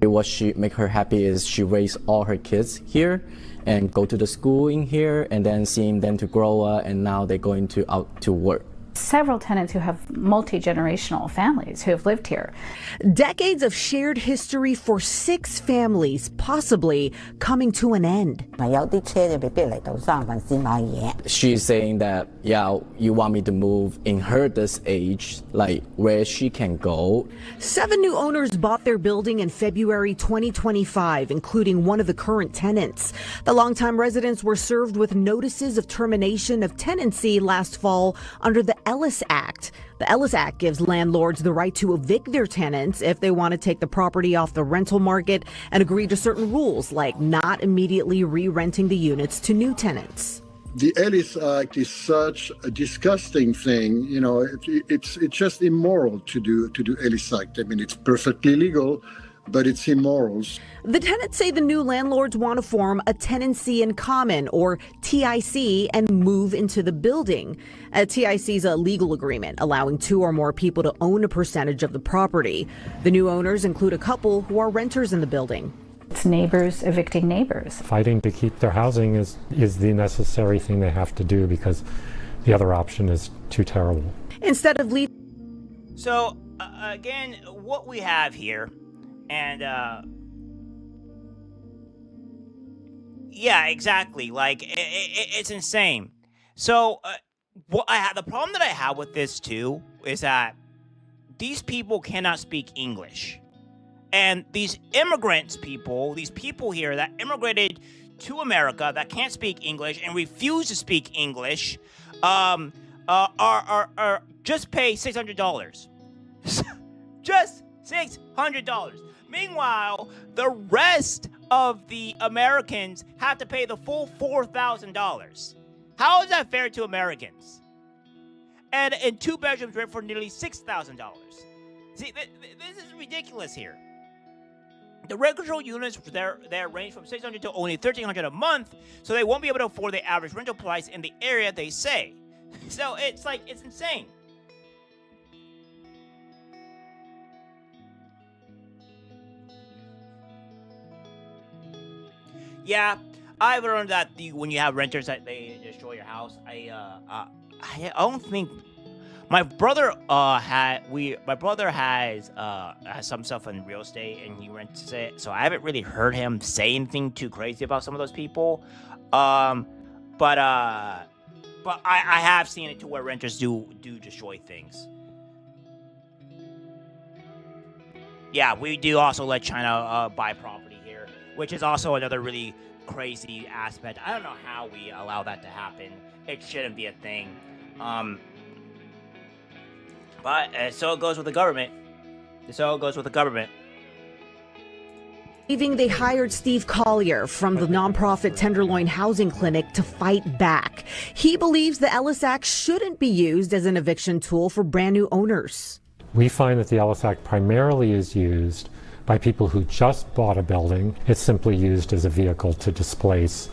Speaker 15: What she make her happy is she raised all her kids here and go to the school in here, and then seeing them to grow up, and now they're going to out to work.
Speaker 12: Several tenants who have multi-generational families who have lived here.
Speaker 11: Decades of shared history for 6 families, possibly coming to an end.
Speaker 15: She's saying that, yeah, you want me to move in her this age, like where she can go.
Speaker 11: 7 new owners bought their building in February 2025, including one of the current tenants. The longtime residents were served with notices of termination of tenancy last fall under the Ellis Act. The Ellis Act gives landlords the right to evict their tenants if they want to take the property off the rental market and agree to certain rules, like not immediately re-renting the units to new tenants.
Speaker 14: The Ellis Act is such a disgusting thing. You know, it's just immoral to do Ellis Act. I mean, it's perfectly legal, but it's immoral.
Speaker 11: The tenants say the new landlords want to form a tenancy in common, or TIC, and move into the building. A TIC is a legal agreement allowing 2 or more people to own a percentage of the property. The new owners include a couple who are renters in the building.
Speaker 12: It's neighbors evicting neighbors.
Speaker 16: Fighting to keep their housing is the necessary thing they have to do, because the other option is too terrible.
Speaker 11: Instead of leaving.
Speaker 1: So, again, what we have here, and, yeah, exactly. Like, it's insane. So, the problem that I have with this, too, is that these people cannot speak English. And these these people here that immigrated to America that can't speak English and refuse to speak English, are just pay $600. Just $600. Meanwhile, the rest of the Americans have to pay the full $4,000. How is that fair to Americans? And in 2 bedrooms rent for nearly $6,000. See, this is ridiculous here. The rent control units, they're range from $600 to only $1,300 a month, so they won't be able to afford the average rental price in the area, they say. So it's insane. Yeah, I've learned that when you have renters that they destroy your house. I don't think my brother has some stuff in real estate and he rents it, so I haven't really heard him say anything too crazy about some of those people. But I have seen it to where renters do destroy things. Yeah, we do also let China buy property here, which is also another really crazy aspect. I don't know how we allow that to happen. It shouldn't be a thing. But so it goes with the government.
Speaker 11: They hired Steve Collier from the nonprofit Tenderloin Housing Clinic to fight back. He believes the Ellis Act shouldn't be used as an eviction tool for brand new owners.
Speaker 16: We find that the Ellis Act primarily is used by people who just bought a building. It's simply used as a vehicle to displace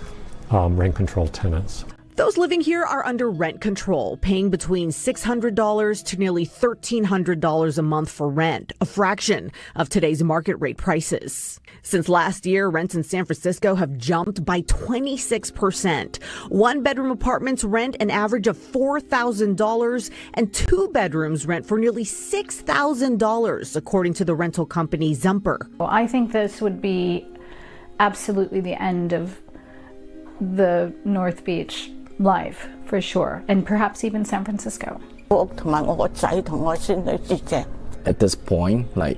Speaker 16: rent control tenants.
Speaker 11: Those living here are under rent control, paying between $600 to nearly $1,300 a month for rent, a fraction of today's market rate prices. Since last year, rents in San Francisco have jumped by 26%. 1-bedroom apartments rent an average of $4,000, and 2 bedrooms rent for nearly $6,000, according to the rental company Zumper.
Speaker 12: Well, I think this would be absolutely the end of the North Beach life, for sure, and perhaps even San Francisco.
Speaker 15: At this point, like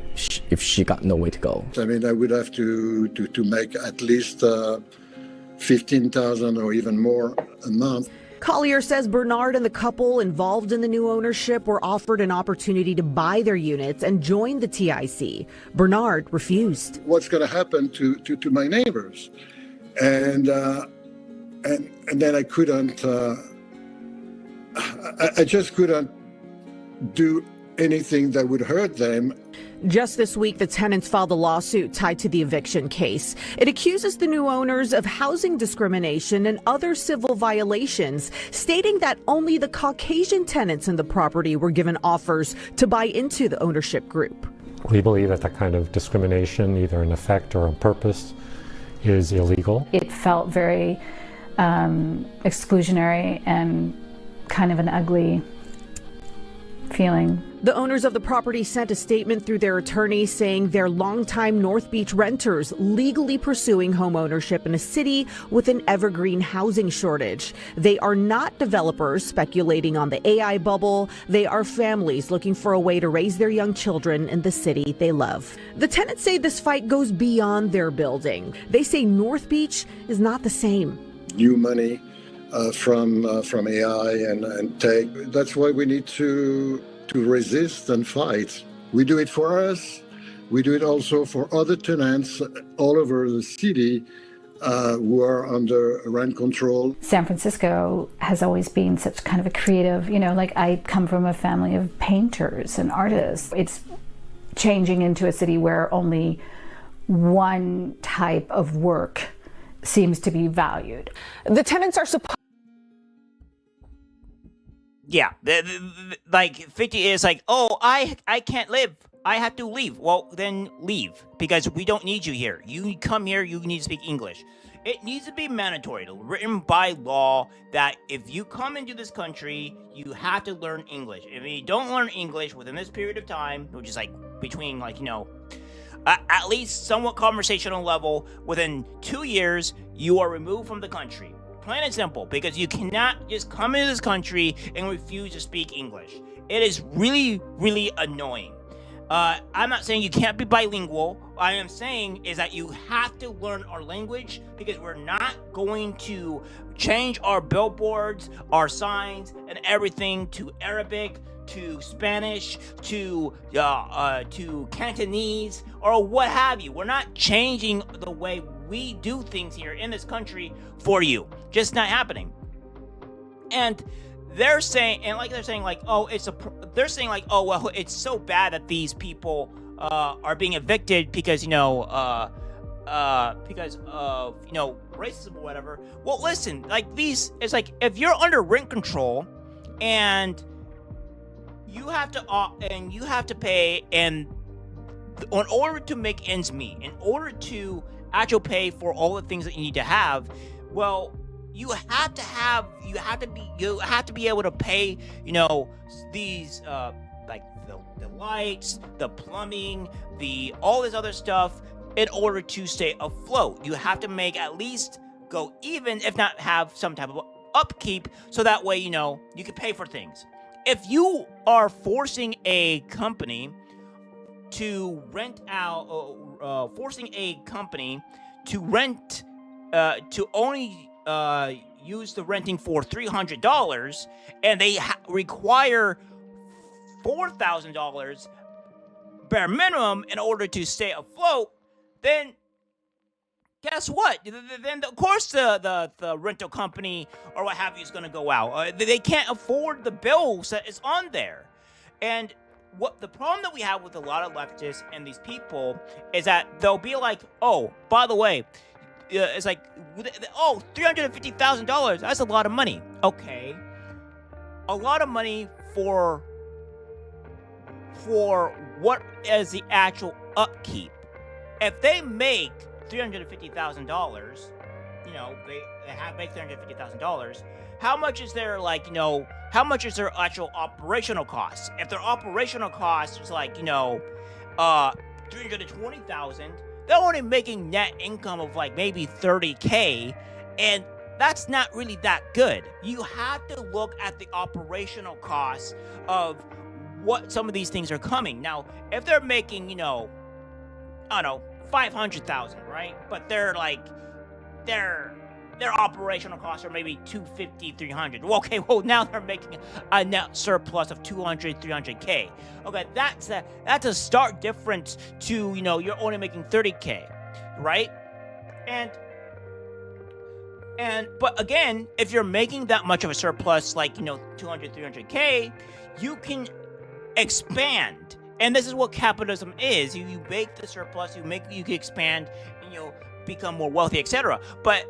Speaker 15: if she got nowhere to go.
Speaker 14: I mean, I would have to make at least $15,000 or even more a month.
Speaker 11: Collier says Bernard and the couple involved in the new ownership were offered an opportunity to buy their units and join the TIC. Bernard refused.
Speaker 14: What's going to happen to my neighbors? And then I couldn't. I just couldn't do anything that would hurt them.
Speaker 11: Just this week, the tenants filed a lawsuit tied to the eviction case. It accuses the new owners of housing discrimination and other civil violations, stating that only the Caucasian tenants in the property were given offers to buy into the ownership group.
Speaker 16: We believe that kind of discrimination, either in effect or on purpose, is illegal.
Speaker 12: It felt very exclusionary and kind of an ugly feeling.
Speaker 11: The owners of the property sent a statement through their attorney saying they're longtime North Beach renters legally pursuing home ownership in a city with an evergreen housing shortage. They are not developers speculating on the AI bubble. They are families looking for a way to raise their young children in the city they love. The tenants say this fight goes beyond their building. They say North Beach is not the same.
Speaker 14: New money from AI and tech. That's why we need to resist and fight. We do it for us. We do it also for other tenants all over the city who are under rent control.
Speaker 12: San Francisco has always been such kind of a creative, like I come from a family of painters and artists. It's changing into a city where only one type of work seems to be valued.
Speaker 11: The tenants are supposed.
Speaker 1: Yeah, like 50 is like, oh, I can't live. I have to leave. Well, then leave, because we don't need you here. You come here, you need to speak English. It needs to be mandatory, written by law, that if you come into this country, you have to learn English. If you don't learn English within this period of time, which is like between at least somewhat conversational level, within 2 years, you are removed from the country. Plain and simple, because you cannot just come into this country and refuse to speak English. It is really, really annoying. I'm not saying you can't be bilingual. What I am saying is that you have to learn our language, because we're not going to change our billboards, our signs, and everything to Arabic, to Spanish, to Cantonese, or what have you. We're not changing the way we do things here in this country for you. Just not happening. And they're saying, well, it's so bad that these people are being evicted because of racism or whatever. Well, listen, it's like if you're under rent control and you have to pay, and in order to make ends meet, in order to actually pay for all the things that you need to have, well, you have to be able to pay, these like the lights, the plumbing, all this other stuff in order to stay afloat. You have to make at least go even, if not have some type of upkeep, so that way you can pay for things. If you are forcing a company to rent out, to only use the renting for $300, and they require $4,000 bare minimum in order to stay afloat, then guess what? Then of course the rental company or what have you is going to go out. They can't afford the bills that is on there. And what the problem that we have with a lot of leftists and these people is that they'll be like, oh, by the way, it's like, oh, $350,000, that's a lot of money. Okay. A lot of money for what is the actual upkeep? If they make $350,000, they make $350,000, how much is their how much is their actual operational costs? If their operational cost was $320,000, they're only making net income of maybe $30K, and that's not really that good. You have to look at the operational costs of what some of these things are coming. Now, if they're making, I don't know, 500,000, right? But they're like, their operational costs are maybe 250, 300. Well, okay, well, now they're making a net surplus of 200, 300K. Okay, that's a stark difference to, you're only making 30K, right? But again, if you're making that much of a surplus, like, 200, 300K, you can expand. And this is what capitalism is. You make the surplus, you can expand, and become more wealthy, etc. But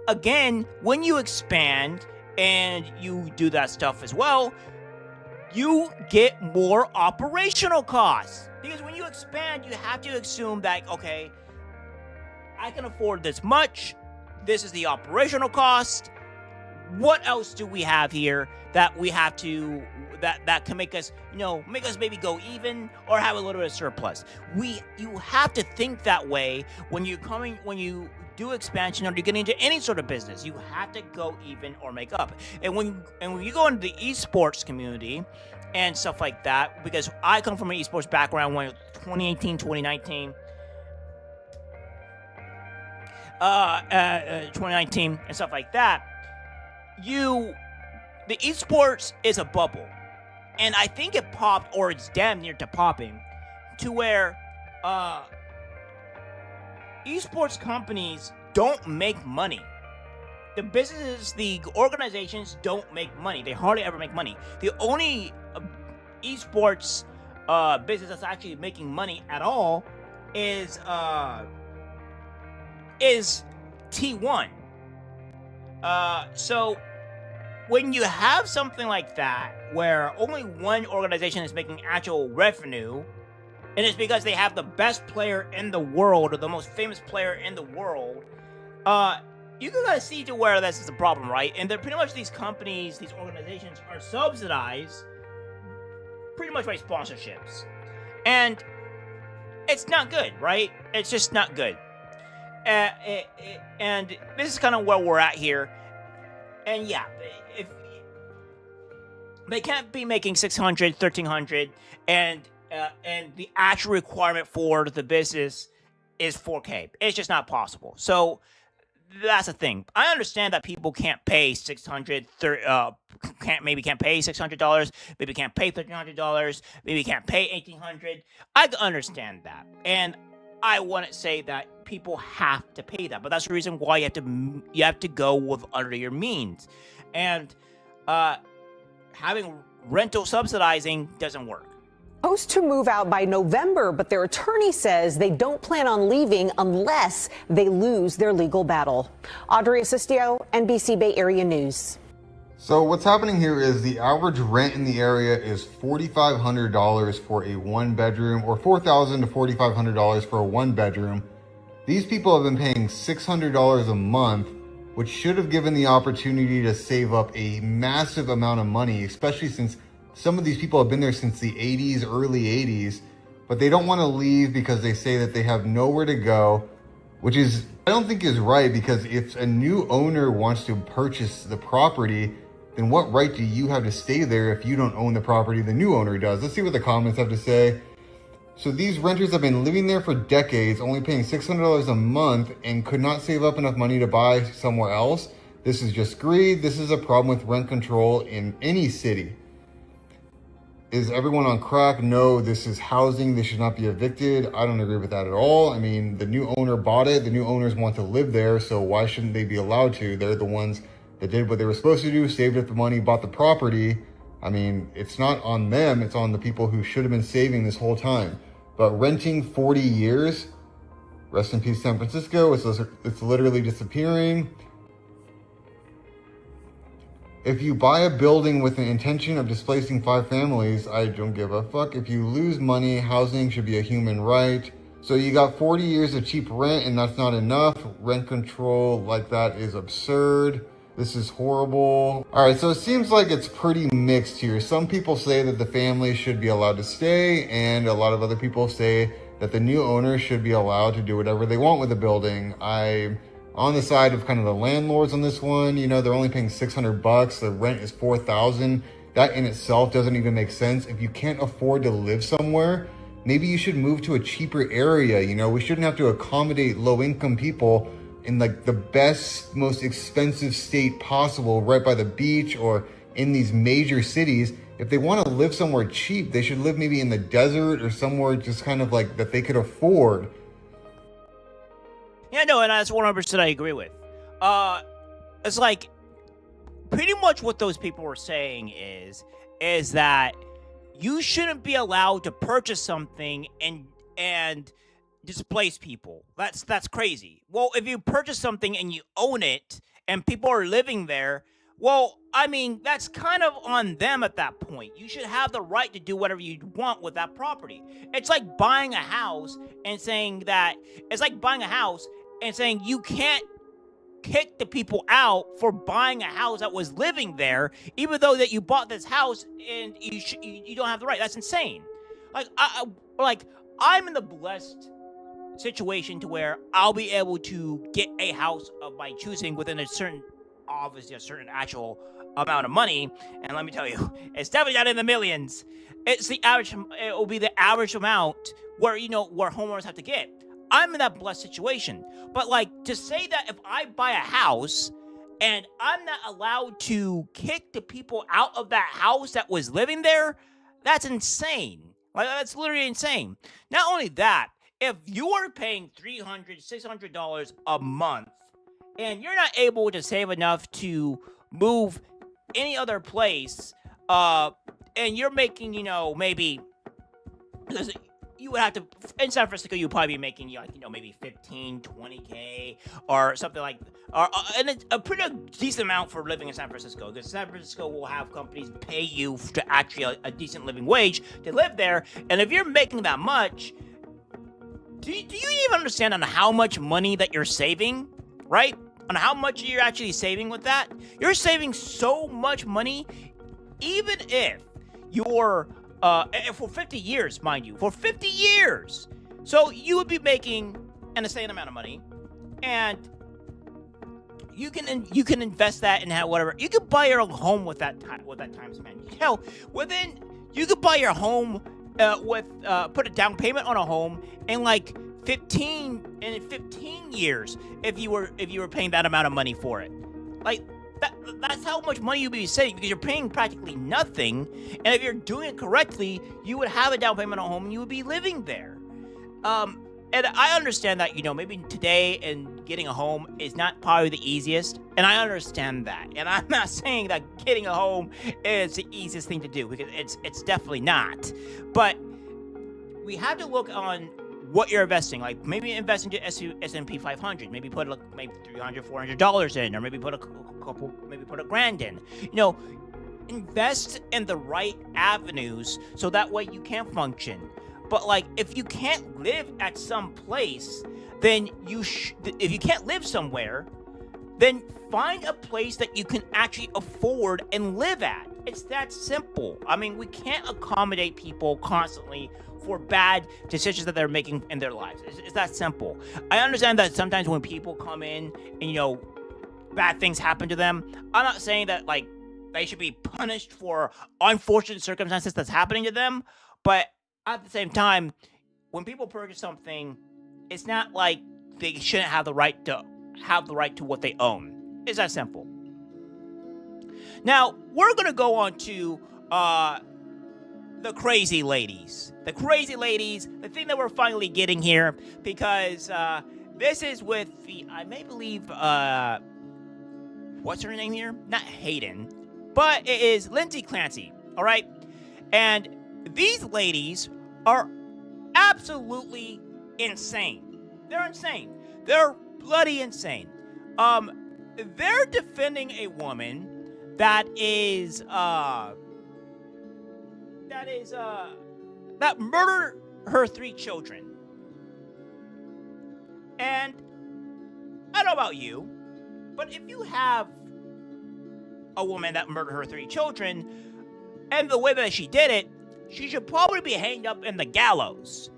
Speaker 1: again, when you expand and you do that stuff as well, you get more operational costs. Because when you expand, you have to assume that, okay, I can afford this much. This is the operational cost. What else do we have here that we have to that can make us maybe go even or have a little bit of surplus? You have to think that way when you do expansion or you get into any sort of business. You have to go even or make up. And when you go into the esports community and stuff like that, because I come from an esports background when 2018, 2019. 2019 and stuff like that, the esports is a bubble, and I think it popped, or it's damn near to popping, to where esports companies don't make money. The businesses, the organizations don't make money. They hardly ever make money. The only esports business that's actually making money at all is T1. So when you have something like that, where only one organization is making actual revenue, and it's because they have the best player in the world, or the most famous player in the world, you can kind of see to where this is a problem, right? And they're pretty much, these companies, these organizations are subsidized pretty much by sponsorships. And it's not good, right? It's just not good. And this is kind of where we're at here. And yeah, if they can't be making 600, 1,300, and the actual requirement for the business is 4K. It's just not possible. So that's the thing. I understand that people can't pay $600, can't pay $600, maybe can't pay $1,300, maybe can't pay $1,800. I understand that, and I want to say that people have to pay that, but that's the reason why you have to go with under your means, and having rental subsidizing doesn't work.
Speaker 17: Supposed to move out by November, but their attorney says they don't plan on leaving unless they lose their legal battle. Audrey Assistio, NBC Bay Area News.
Speaker 18: So what's happening here is the average rent in the area is $4,500 for a one bedroom, or $4,000 to $4,500 for a one bedroom. These people have been paying $600 a month, which should have given the opportunity to save up a massive amount of money, especially since some of these people have been there since the 80s, early 80s, but they don't want to leave because they say that they have nowhere to go, which is, I don't think is right, because if a new owner wants to purchase the property, then what right do you have to stay there if you don't own the property the new owner does? Let's see what the comments have to say. So these renters have been living there for decades, only paying $600 a month, and could not save up enough money to buy somewhere else. This is just greed. This is a problem with rent control in any city. Is everyone on crack? No, this is housing. They should not be evicted. I don't agree with that at all. I mean, the new owner bought it. The new owners want to live there, so why shouldn't they be allowed to? They're the ones that did what they were supposed to do, saved up the money, bought the property. I mean, it's not on them. It's on the people who should have been saving this whole time. But renting 40 years, rest in peace, San Francisco. It's literally disappearing. If you buy a building with the intention of displacing 5 families, I don't give a fuck. If you lose money, housing should be a human right. So you got 40 years of cheap rent, and that's not enough. Rent control like that is absurd. This is horrible. All right, so it seems like it's pretty mixed here. Some people say that the family should be allowed to stay, and a lot of other people say that the new owner should be allowed to do whatever they want with the building. I on the side of kind of the landlords on this one. You know, they're only paying $600. The rent is $4,000. That in itself doesn't even make sense. If you can't afford to live somewhere, maybe you should move to a cheaper area. You know, we shouldn't have to accommodate low-income people in like the best, most expensive state possible, right by the beach or in these major cities. If they want to live somewhere cheap, they should live maybe in the desert or somewhere just kind of like that they could afford.
Speaker 1: Yeah, no, and that's 100% I agree with. It's like pretty much what those people were saying is that you shouldn't be allowed to purchase something and displace people. That's crazy. Well, if you purchase something and you own it and people are living there, well, I mean, that's kind of on them at that point. You should have the right to do whatever you want with that property. It's like buying a house and saying you can't kick the people out for buying a house that was living there, even though that you bought this house and you don't have the right. That's insane. I'm in the blessed situation to where I'll be able to get a house of my choosing within a certain actual amount of money. And let me tell you, it's definitely not in the millions. It's the average. It will be the average amount where homeowners have to get. I'm in that blessed situation. But like to say that if I buy a house and I'm not allowed to kick the people out of that house that was living there, that's insane. Like that's literally insane. Not only that, if you are paying $300, $600 a month and you're not able to save enough to move any other place, and you're making, maybe, because you would have to, in San Francisco, you'd probably be making, maybe 15, 20K or something like, and it's a pretty decent amount for living in San Francisco, because San Francisco will have companies pay you to actually a decent living wage to live there. And if you're making that much, do you even understand on how much money that you're saving, right? On how much you're actually saving with that? You're saving so much money, even if you're, for 50 years, mind you, for 50 years. So you would be making an insane amount of money, and you can invest that in whatever. You could buy your own home with that time span. Hell, you could buy your home put a down payment on a home in like 15 years if you were paying that amount of money for it. Like that's how much money you'd be saving, because you're paying practically nothing, and if you're doing it correctly, you would have a down payment on a home and you would be living there. And I understand that, maybe today and getting a home is not probably the easiest, and I understand that. And I'm not saying that getting a home is the easiest thing to do, because it's definitely not. But we have to look on what you're investing. Like maybe invest into S&P 500. Maybe put maybe $300, $400 in, or maybe put a $1,000 in. Invest in the right avenues so that way you can function. But like, if you can't live at some place, then if you can't live somewhere, then find a place that you can actually afford and live at. It's that simple. I mean, we can't accommodate people constantly for bad decisions that they're making in their lives. It's that simple. I understand that sometimes when people come in and, bad things happen to them, I'm not saying that like they should be punished for unfortunate circumstances that's happening to them, but at the same time, when people purchase something, it's not like they shouldn't have the right to what they own. It's that simple. Now, we're going to go on to the crazy ladies. The crazy ladies, the thing that we're finally getting here, because this is with I may believe, what's her name here? Not Hayden, but it is Lindsay Clancy, all right? And these ladies are absolutely insane. They're insane. They're bloody insane. They're defending a woman that murdered her 3 children. And I don't know about you, but if you have a woman that murdered her 3 children, and the way that she did it, she should probably be hanged up in the gallows.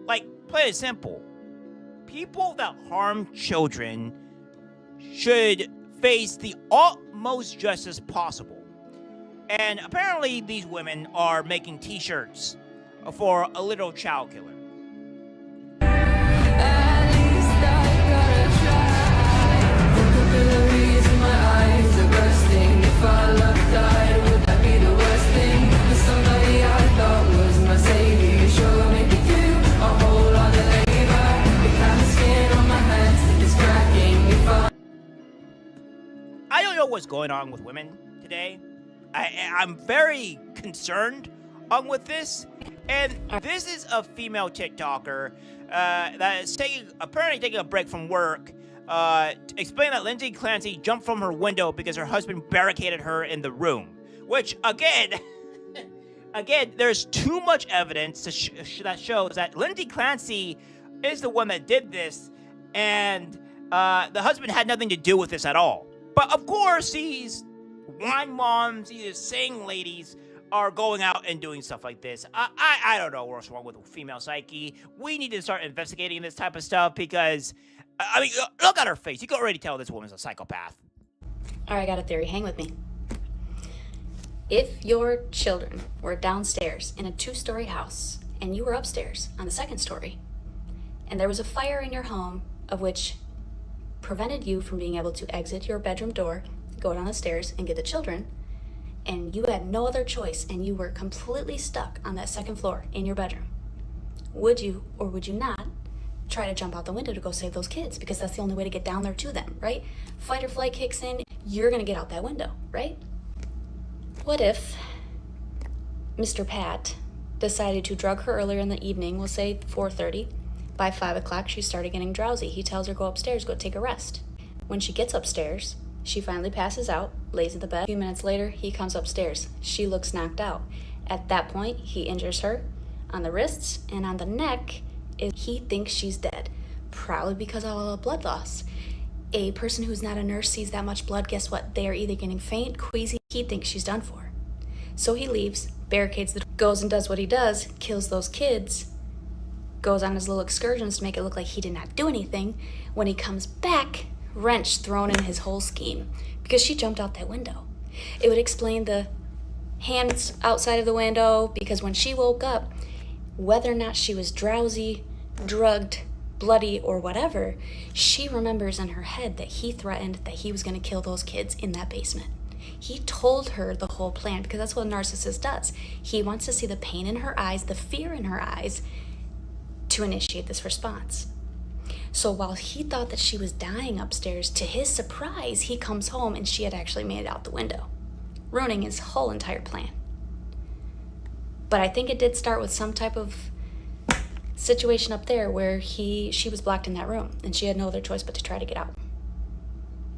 Speaker 1: Like, plain and simple. people that harm children should face the utmost justice possible. And apparently these women are making t-shirts for a literal child killer. I don't know what's going on with women today. I'm very concerned with this. And this is a female TikToker that is apparently taking a break from work to explain that Lindsay Clancy jumped from her window because her husband barricaded her in the room. Which, again, there's too much evidence that shows that Lindsay Clancy is the one that did this, and the husband had nothing to do with this at all. But of course, these wine moms, these sing ladies, are going out and doing stuff like this. I don't know what's wrong with female psyche. We need to start investigating this type of stuff because, I mean, look at her face. You can already tell this woman's a psychopath.
Speaker 19: All right, I got a theory. Hang with me. If your children were downstairs in a 2-story house and you were upstairs on the 2nd story, and there was a fire in your home of which prevented you from being able to exit your bedroom door, go down the stairs, and get the children, and you had no other choice and you were completely stuck on that 2nd floor in your bedroom, would you or would you not try to jump out the window to go save those kids? Because that's the only way to get down there to them, right? Fight or flight kicks in, you're gonna get out that window, right? What if Mr. Pat decided to drug her earlier in the evening, we'll say 4:30, by 5 o'clock she started getting drowsy. He tells her, go upstairs, go take a rest. When she gets upstairs, she finally passes out, lays in the bed. A few minutes later, he comes upstairs. She looks knocked out. At that point, he injures her on the wrists and on the neck. He thinks she's dead, probably because of all the blood loss. A person who's not a nurse sees that much blood, guess what? They are either getting faint, queasy. He thinks she's done for. So he leaves, barricades the door, goes and does what he does, kills those kids, goes on his little excursions to make it look like he did not do anything. When he comes back, wrench thrown in his whole scheme because she jumped out that window. It would explain the hands outside of the window because when she woke up, whether or not she was drowsy, drugged, bloody, or whatever, she remembers in her head that he threatened that he was going to kill those kids in that basement. He told her the whole plan because that's what a narcissist does. He wants to see the pain in her eyes, the fear in her eyes, to initiate this response. So while he thought that she was dying upstairs, to his surprise, he comes home and she had actually made it out the window, ruining his whole entire plan. But I think it did start with some type of situation up there where she was blocked in that room and she had no other choice but to try to get out.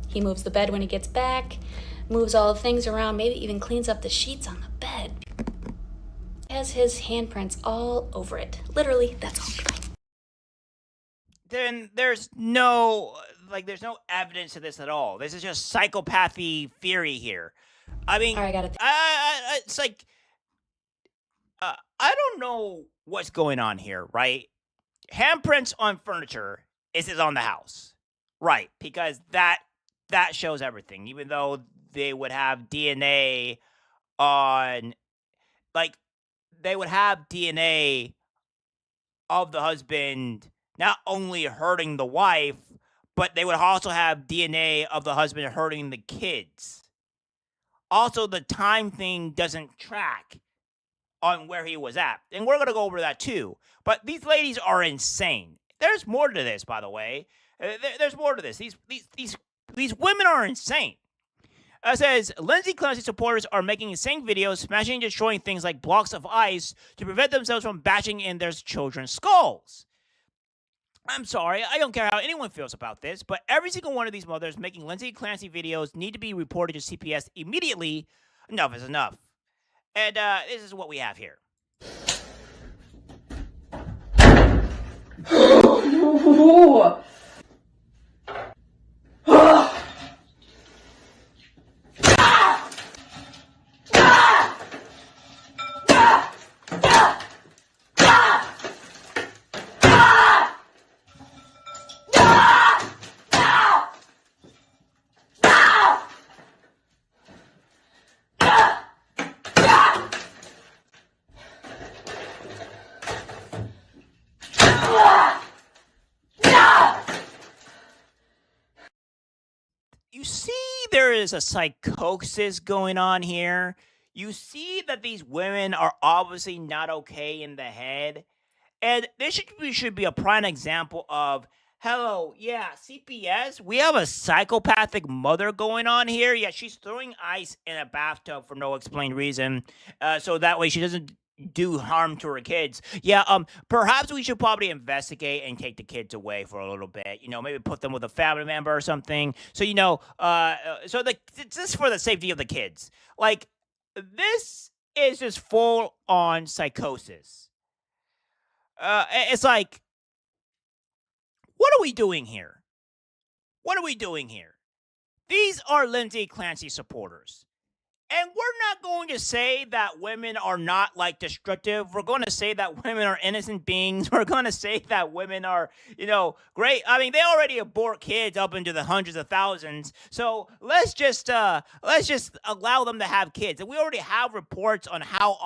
Speaker 19: He moves the bed when he gets back, moves all the things around, maybe even cleans up the sheets on the bed. Has his handprints all over it. Literally, that's all.
Speaker 1: Then there's no evidence to this at all. This is just psychopathy theory here. I mean,
Speaker 19: I got it.
Speaker 1: It's like, I don't know what's going on here, right? Handprints on furniture is on the house, right? Because that shows everything. Even though they would have DNA on, like, they would have DNA of the husband not only hurting the wife, but they would also have DNA of the husband hurting the kids. Also, the time thing doesn't track on where he was at. And we're going to go over that too. But these ladies are insane. There's more to this, by the way. There's more to this. These women are insane. It says, Lindsay Clancy supporters are making insane videos, smashing and destroying things like blocks of ice to prevent themselves from bashing in their children's skulls. I'm sorry, I don't care how anyone feels about this, but every single one of these mothers making Lindsay Clancy videos need to be reported to CPS immediately. Enough is enough. And this is what we have here. see there is a psychosis going on here. You see that these women are obviously not okay in the head. And this should be a prime example of, hello, yeah, CPS, we have a psychopathic mother going on here. Yeah, she's throwing ice in a bathtub for no explained reason. So that way she doesn't do harm to her kids. Yeah, perhaps we should probably investigate and take the kids away for a little bit. You know, maybe put them with a family member or something. So, just for the safety of the kids. Like, this is just full on psychosis. It's like, what are we doing here? What are we doing here? These are Lindsay Clancy supporters. And we're not going to say that women are not, like, destructive. We're going to say that women are innocent beings. We're going to say that women are, great. I mean, they already abort kids up into the hundreds of thousands. So let's just allow them to have kids. And we already have reports on how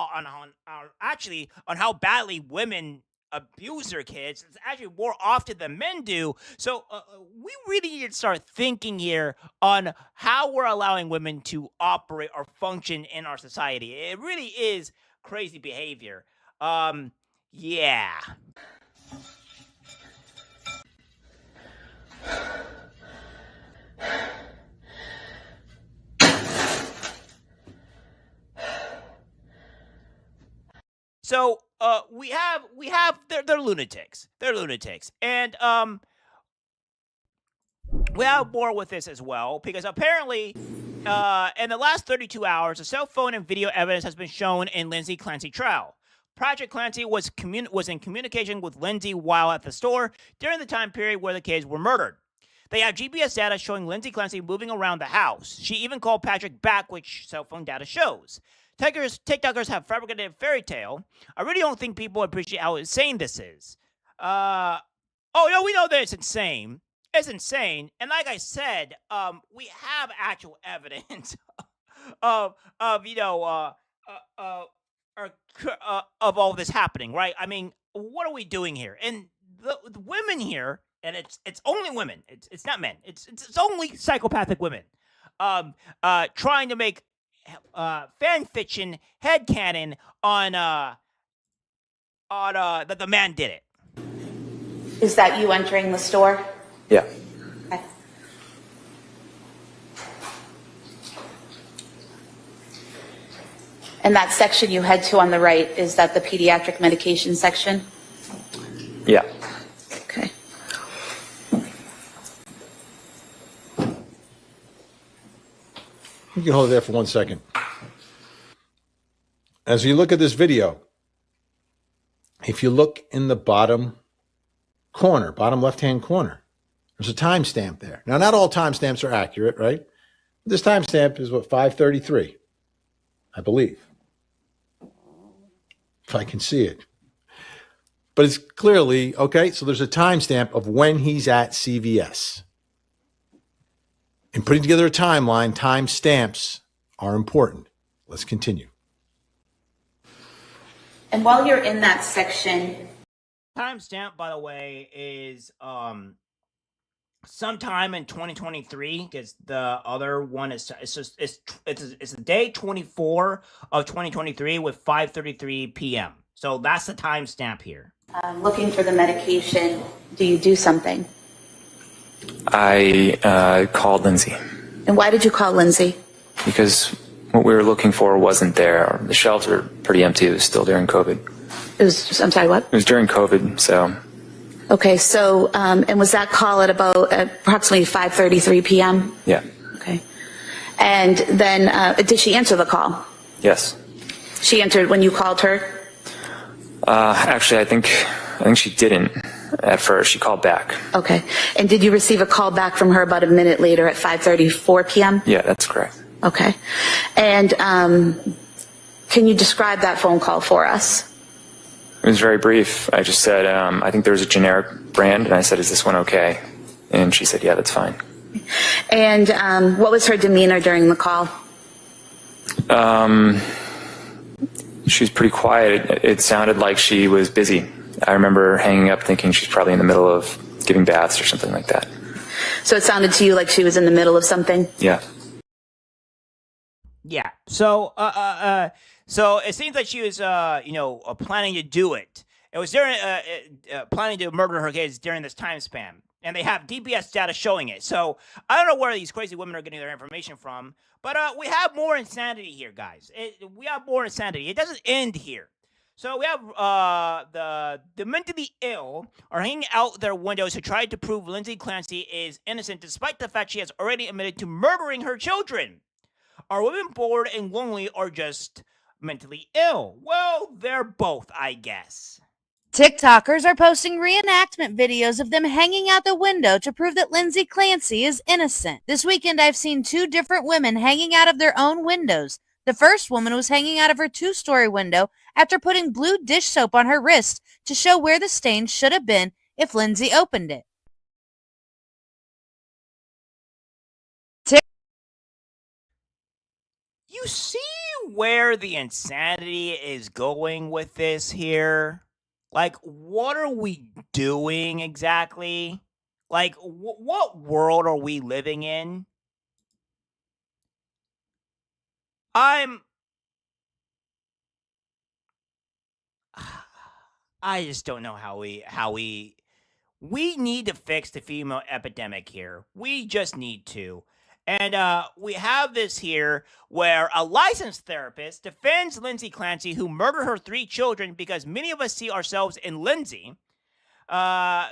Speaker 1: badly women abuse their kids. It's actually more often than men do. So we really need to start thinking here on how we're allowing women to operate or function in our society. It really is crazy behavior. Yeah. So we have they're lunatics. They're lunatics. And we have more with this as well, because apparently in the last 32 hours, a cell phone and video evidence has been shown in Lindsay Clancy trial. Project Clancy was in communication with Lindsay while at the store during the time period where the kids were murdered. They have GPS data showing Lindsay Clancy moving around the house. She even called Patrick back, which cell phone data shows. TikTokers have fabricated a fairy tale. I really don't think people appreciate how insane this is. We know that it's insane. It's insane. And like I said, we have actual evidence of all this happening, right? I mean, what are we doing here? And the women here, and it's only women. It's not men. It's only psychopathic women. Trying to make fan fiction headcanon on that the man did it.
Speaker 19: Is that you entering the store?
Speaker 2: Yeah.
Speaker 19: Okay. And that section you head to on the right, is that the pediatric medication section?
Speaker 2: Yeah.
Speaker 19: Okay.
Speaker 20: You can hold it there for 1 second. As you look at this video, if you look in the bottom left-hand corner, there's a timestamp there. Now, not all timestamps are accurate, right? This timestamp is 5:33, I believe, if I can see it. But it's clearly, okay, so there's a timestamp of when he's at CVS. In putting together a timeline, timestamps are important. Let's continue.
Speaker 19: And while you're in that section,
Speaker 1: Timestamp, by the way, is sometime in 2023, because the other one is it's day 24 of 2023 with 5:33 p.m. So that's the timestamp here.
Speaker 19: looking for the medication, do you do something?
Speaker 21: I called Lindsay.
Speaker 19: And why did you call Lindsay?
Speaker 21: Because what we were looking for wasn't there. The shelves were pretty empty. It was still during COVID.
Speaker 19: I'm sorry, what?
Speaker 21: It was during COVID, so.
Speaker 19: Okay, so, and was that call at about approximately 5:33 p.m.?
Speaker 21: Yeah.
Speaker 19: Okay. And then, did she answer the call?
Speaker 21: Yes.
Speaker 19: She answered when you called her?
Speaker 21: Actually, I think she didn't at first. She called back.
Speaker 19: Okay. And did you receive a call back from her about a minute later at 5:34 p.m.?
Speaker 21: Yeah, that's correct.
Speaker 19: Okay. And can you describe that phone call for us?
Speaker 21: It was very brief. I just said, I think there was a generic brand, and I said, is this one okay? And she said, yeah, that's fine.
Speaker 19: And what was her demeanor during the call?
Speaker 21: She was pretty quiet. It sounded like she was busy. I remember hanging up thinking she's probably in the middle of giving baths or something like that.
Speaker 3: So it sounded to you like she was in the middle of something?
Speaker 21: Yeah.
Speaker 1: Yeah. So, so it seems like she was, planning to do it. It was during planning to murder her kids during this time span, and they have DPS data showing it. So I don't know where these crazy women are getting their information from, but we have more insanity here, guys. We have more insanity. It doesn't end here. So we have the mentally ill are hanging out their windows to try to prove Lindsay Clancy is innocent, despite the fact she has already admitted to murdering her children. Are women bored and lonely or just mentally ill? Well, they're both, I guess.
Speaker 22: TikTokers are posting reenactment videos of them hanging out the window to prove that Lindsay Clancy is innocent. This weekend, I've seen two different women hanging out of their own windows. The first woman was hanging out of her 2-story window after putting blue dish soap on her wrist to show where the stain should have been if Lindsay opened it.
Speaker 1: You see where the insanity is going with this here? Like, what are we doing exactly? Like, what world are we living in? I just don't know how we need to fix the female epidemic here. We just need to. And we have this here where a licensed therapist defends Lindsay Clancy, who murdered her 3 children, because many of us see ourselves in Lindsay. Yeah,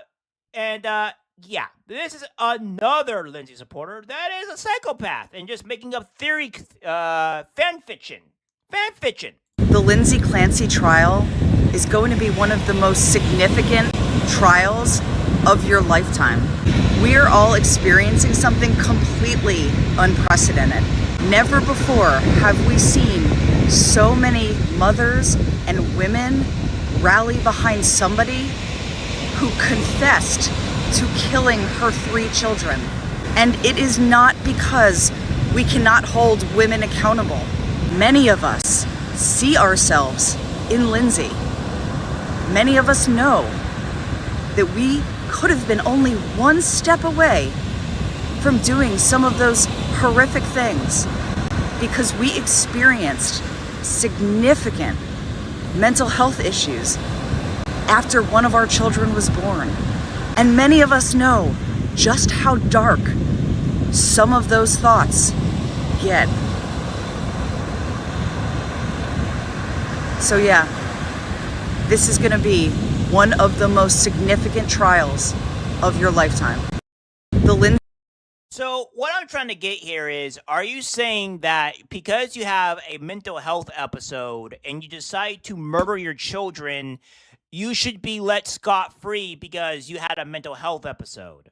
Speaker 1: this is another Lindsay supporter that is a psychopath and just making up theory, fan fiction.
Speaker 23: The Lindsay Clancy trial is going to be one of the most significant trials of your lifetime. We're all experiencing something completely unprecedented. Never before have we seen so many mothers and women rally behind somebody who confessed to killing her 3 children. And it is not because we cannot hold women accountable. Many of us see ourselves in Lindsay. Many of us know that we could have been only one step away from doing some of those horrific things because we experienced significant mental health issues after one of our children was born. And many of us know just how dark some of those thoughts get. So yeah, this is going to be one of the most significant trials of your lifetime.
Speaker 1: So what I'm trying to get here is, are you saying that because you have a mental health episode and you decide to murder your children, you should be let scot-free because you had a mental health episode?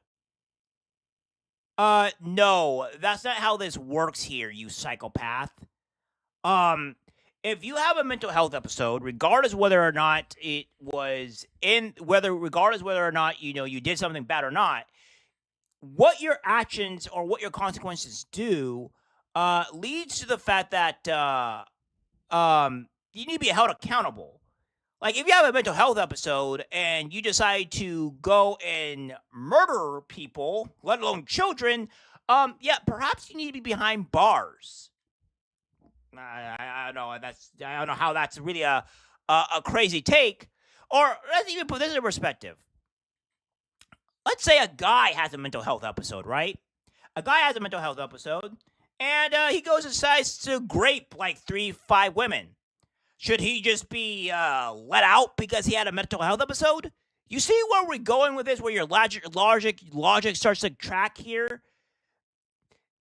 Speaker 1: No, that's not how this works here, you psychopath. If you have a mental health episode, regardless whether or not it was regardless whether or not, you did something bad or not, what your actions or what your consequences do, leads to the fact that, you need to be held accountable. Like, if you have a mental health episode and you decide to go and murder people, let alone children, yeah, perhaps you need to be behind bars. I don't know. I don't know how that's really a crazy take. Or let's even put this in perspective. Let's say a guy has a mental health episode, right? A guy has a mental health episode, and he goes and decides to grape like 3-5 women. Should he just be let out because he had a mental health episode? You see where we're going with this? Where your logic starts to track here?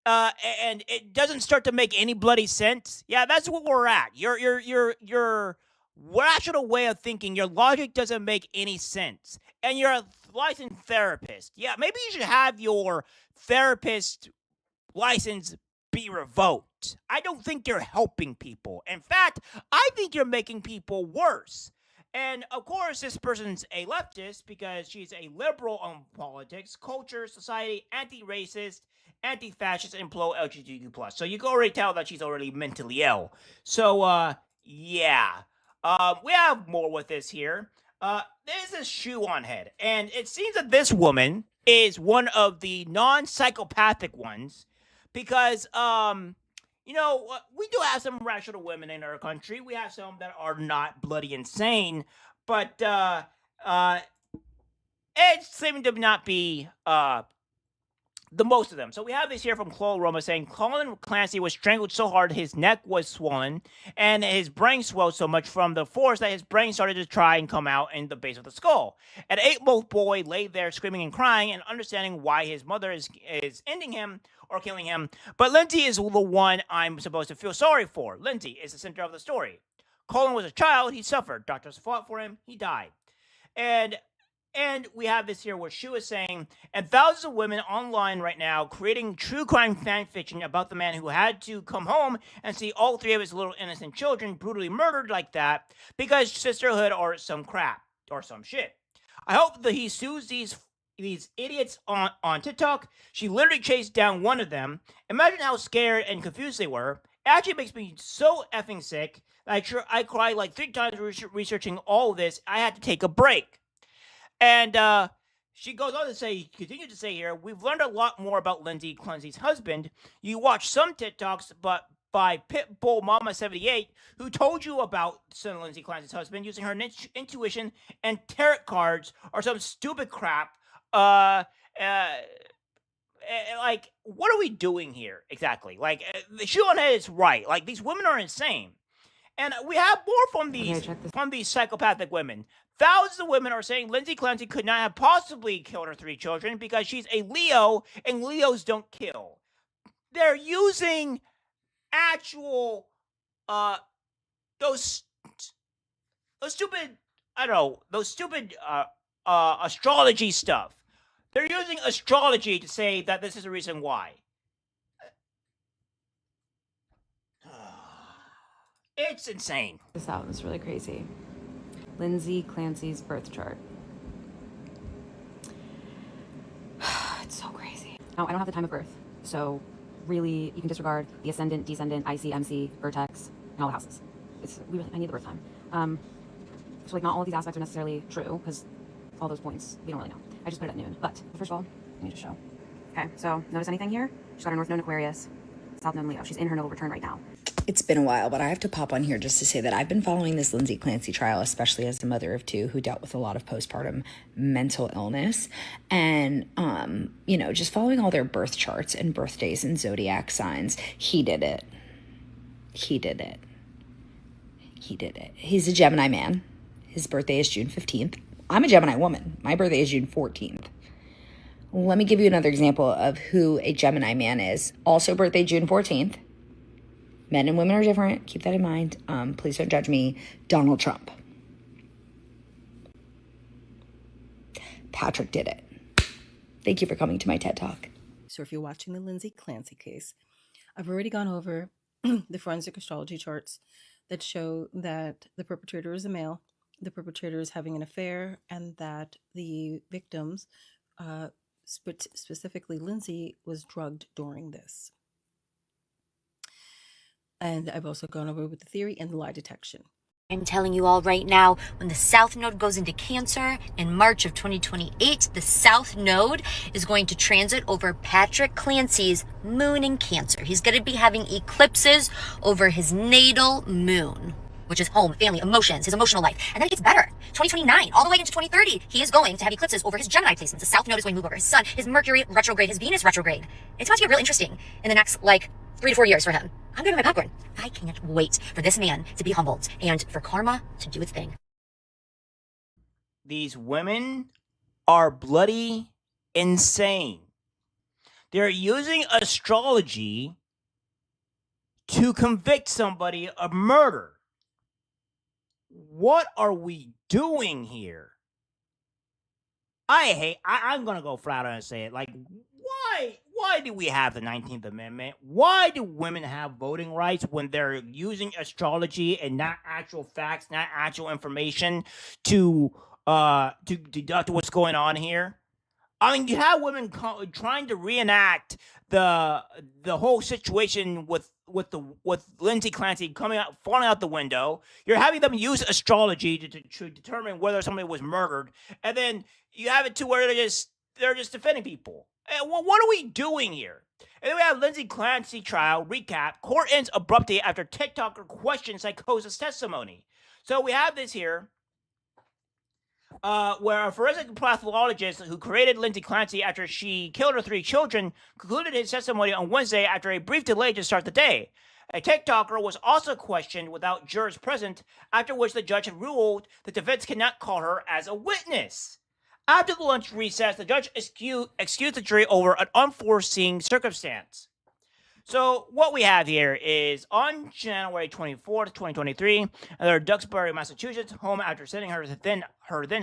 Speaker 1: And it doesn't start to make any bloody sense. Yeah, that's what we're at. Your rational way of thinking, your logic doesn't make any sense. And you're a licensed therapist. Yeah, maybe you should have your therapist license be revoked. I don't think you're helping people. In fact, I think you're making people worse. And of course, this person's a leftist because she's a liberal on politics, culture, society, anti-racist, anti-fascist, and pro-LGBTQ+. So you can already tell that she's already mentally ill. So, yeah. We have more with this here. There's a shoe on head. And it seems that this woman is one of the non-psychopathic ones because, you know, we do have some rational women in our country. We have some that are not bloody insane, but it seemed to not be the most of them. So we have this here from Chloe Roma saying Colin Clancy was strangled so hard his neck was swollen and his brain swelled so much from the force that his brain started to try and come out in the base of the skull. An 8-month boy lay there screaming and crying and understanding why his mother is ending him or killing him. But Lindsay is the one I'm supposed to feel sorry for. Lindsay is the center of the story. Colin was a child. He suffered. Doctors fought for him. He died. And we have this here where Shu is saying, and thousands of women online right now creating true crime fan fiction about the man who had to come home and see all 3 of his little innocent children brutally murdered like that because sisterhood or some crap or some shit. I hope that he sues these idiots on TikTok. She literally chased down one of them. Imagine how scared and confused they were. It actually makes me so effing sick. I cried like 3 times researching all of this. I had to take a break. And she goes on to continue to say here, we've learned a lot more about Lindsay Clancy's husband. You watch some TikToks, but by Pitbull Mama 78, who told you about Lindsay Clancy's husband using her intuition and tarot cards or some stupid crap. Like, what are we doing here exactly? Like, the shoe on head is right. Like, these women are insane. And we have more from these psychopathic women. Thousands of women are saying Lindsay Clancy could not have possibly killed her 3 children because she's a Leo and Leos don't kill. They're using actual those stupid astrology stuff. They're using astrology to say that this is the reason why. It's insane.
Speaker 4: This out was really crazy. Lindsay Clancy's birth chart. It's so crazy. Now, I don't have the time of birth, so really, you can disregard the ascendant, descendant, IC, MC, vertex, and all the houses. I need the birth time. So, like, not all of these aspects are necessarily true, because all those points, we don't really know. I just put it at noon. But, first of all, let me just show. Okay, so, notice anything here? She's got her North Node Aquarius, South Node Leo. She's in her nodal return right now.
Speaker 6: It's been a while, but I have to pop on here just to say that I've been following this Lindsay Clancy trial, especially as a mother of 2 who dealt with a lot of postpartum mental illness. And, you know, just following all their birth charts and birthdays and zodiac signs. He did it. He did it. He did it. He's a Gemini man. His birthday is June 15th. I'm a Gemini woman. My birthday is June 14th. Let me give you another example of who a Gemini man is. Also birthday June 14th. Men and women are different. Keep that in mind. Please don't judge me. Donald Trump. Patrick did it. Thank you for coming to my TED Talk.
Speaker 8: So if you're watching the Lindsay Clancy case, I've already gone over the forensic astrology charts that show that the perpetrator is a male, the perpetrator is having an affair, and that the victims, specifically Lindsay, was drugged during this. And I've also gone over with the theory and the lie detection.
Speaker 24: I'm telling you all right now, when the South Node goes into Cancer in March of 2028, the South Node is going to transit over Patrick Clancy's moon in Cancer. He's going to be having eclipses over his natal moon, which is home, family, emotions, his emotional life. And then it gets better. 2029, all the way into 2030, he is going to have eclipses over his Gemini placements. The South Node is going to move over his Sun, his Mercury retrograde, his Venus retrograde. It's about to get real interesting in the next, 3 to 4 years for him. I'm grabbing my popcorn. I can't wait for this man to be humbled and for karma to do its thing.
Speaker 1: These women are bloody insane. They're using astrology to convict somebody of murder. What are we doing here? I'm going to go flat out and say it. Why do we have the 19th Amendment? Why do women have voting rights when they're using astrology and not actual facts, not actual information to deduct what's going on here? I mean, you have women trying to reenact the whole situation with Lindsay Clancy falling out the window. You're having them use astrology to determine whether somebody was murdered, and then you have it to where they're just they're just defending people. And what are we doing here? And then we have Lindsay Clancy trial recap. Court ends abruptly after TikToker questions psychosis testimony. So we have this here, where a forensic pathologist who created Lindsay Clancy after she killed her 3 children concluded his testimony on Wednesday after a brief delay to start the day. A TikToker was also questioned without jurors present, after which the judge ruled the defense cannot call her as a witness. After the lunch recess, the judge excused the jury over an unforeseen circumstance. So what we have here is on January 24th, 2023, at her Duxbury, Massachusetts home after sending her then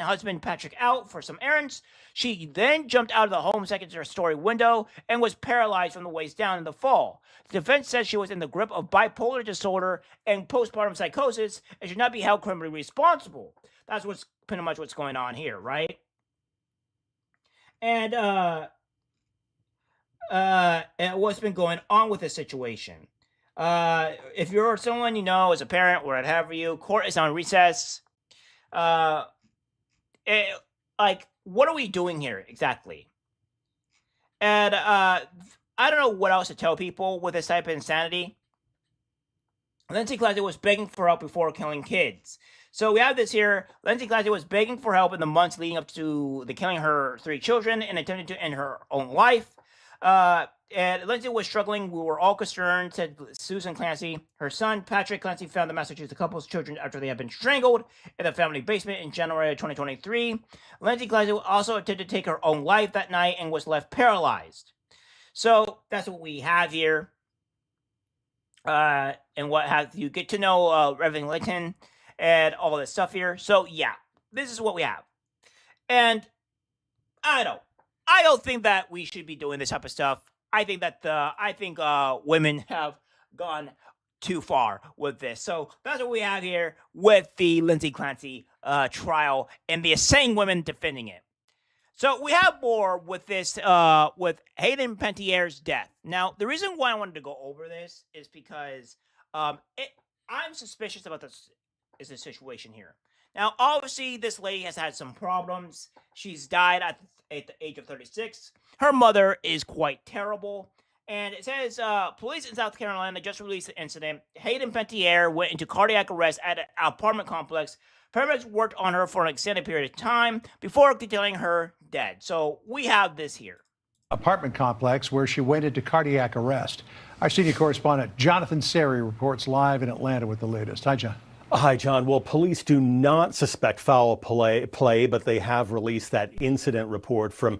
Speaker 1: husband Patrick out for some errands, she then jumped out of the home's second-story window and was paralyzed from the waist down in the fall. The defense says she was in the grip of bipolar disorder and postpartum psychosis and should not be held criminally responsible. That's what's pretty much what's going on here, right? And what's been going on with this situation. If you're someone you know as a parent or whatever you, court is on recess. What are we doing here exactly? And I don't know what else to tell people with this type of insanity. Lindsay Clancy was begging for help before killing kids. So we have this here. Lindsay Clancy was begging for help in the months leading up to the killing her 3 children and attempting to end her own life. And Lindsay was struggling. We were all concerned, said Susan Clancy. Her son, Patrick Clancy, found the Massachusetts couple's children after they had been strangled in the family basement in January of 2023. Lindsay Clancy also attempted to take her own life that night and was left paralyzed. So that's what we have here. And what have you get to know Reverend Linton and all this stuff here. So yeah, this is what we have. And I don't think that we should be doing this type of stuff. I think that women have gone too far with this. So that's what we have here with the Lindsay Clancy trial and the insane women defending it. So we have more with this, with Hayden Panettiere's death. Now, the reason why I wanted to go over this is because I'm suspicious about this situation here. Now, obviously, this lady has had some problems. She's died at the age of 36. Her mother is quite terrible. And it says, police in South Carolina just released the incident. Hayden Panettiere went into cardiac arrest at an apartment complex. Paramedics worked on her for an extended period of time before declaring her dead. So we have this here.
Speaker 5: Apartment complex where she went into cardiac arrest. Our senior correspondent Jonathan Seri reports live in Atlanta with the latest. Hi, John.
Speaker 7: Hi, John. Well, police do not suspect foul play, but they have released that incident report from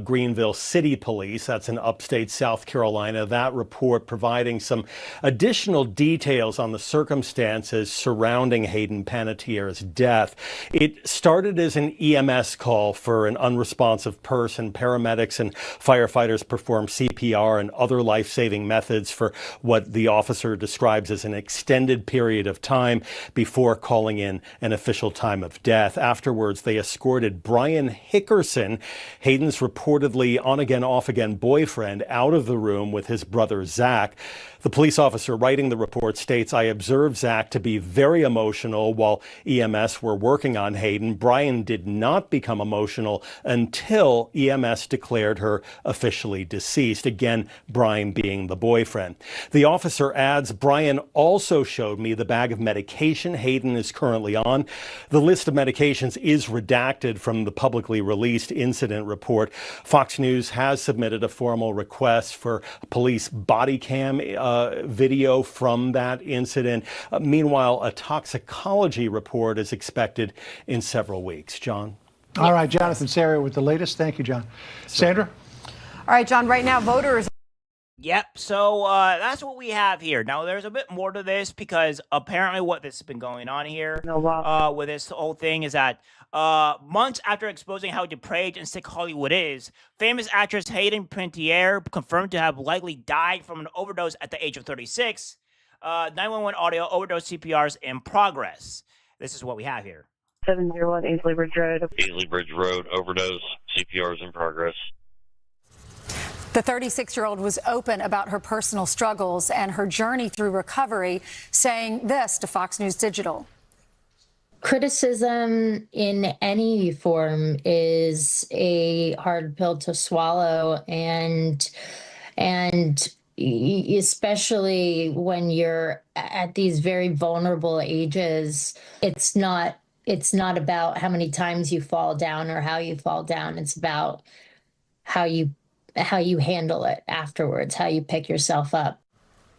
Speaker 7: Greenville City Police. That's in upstate South Carolina. That report providing some additional details on the circumstances surrounding Hayden Panettiere's death. It started as an EMS call for an unresponsive person. Paramedics and firefighters performed CPR and other life-saving methods for what the officer describes as an extended period of time before calling in an official time of death. Afterwards, they escorted Brian Hickerson, Hayden's reportedly on-again, off-again boyfriend, out of the room with his brother, Zach. The police officer writing the report states, "I observed Zach to be very emotional while EMS were working on Hayden. Brian did not become emotional until EMS declared her officially deceased." Again, Brian being the boyfriend. The officer adds, "Brian also showed me the bag of medication Hayden is currently on." The list of medications is redacted from the publicly released incident report. Fox News has submitted a formal request for police body cam video from that incident. Meanwhile, a toxicology report is expected in several weeks. John?
Speaker 5: All right, Jonathan Seri with the latest. Thank you, John. Sandra?
Speaker 17: All right, John, right now voters...
Speaker 1: Yep, so that's what we have here. Now, there's a bit more to this because apparently what this has been going on here with this whole thing is that months after exposing how depraved and sick Hollywood is, famous actress Hayden Panettiere confirmed to have likely died from an overdose at the age of 36. 911 audio overdose CPRs in progress. This is what we have here.
Speaker 9: 701 Ainsley Bridge Road.
Speaker 10: Ainsley Bridge Road, overdose, CPRs in progress.
Speaker 25: The 36-year-old was open about her personal struggles and her journey through recovery, saying this to Fox News Digital.
Speaker 12: Criticism in any form is a hard pill to swallow, and especially when you're at these very vulnerable ages, it's not about how many times you fall down or how you fall down. It's about how you handle it afterwards, how you pick yourself up.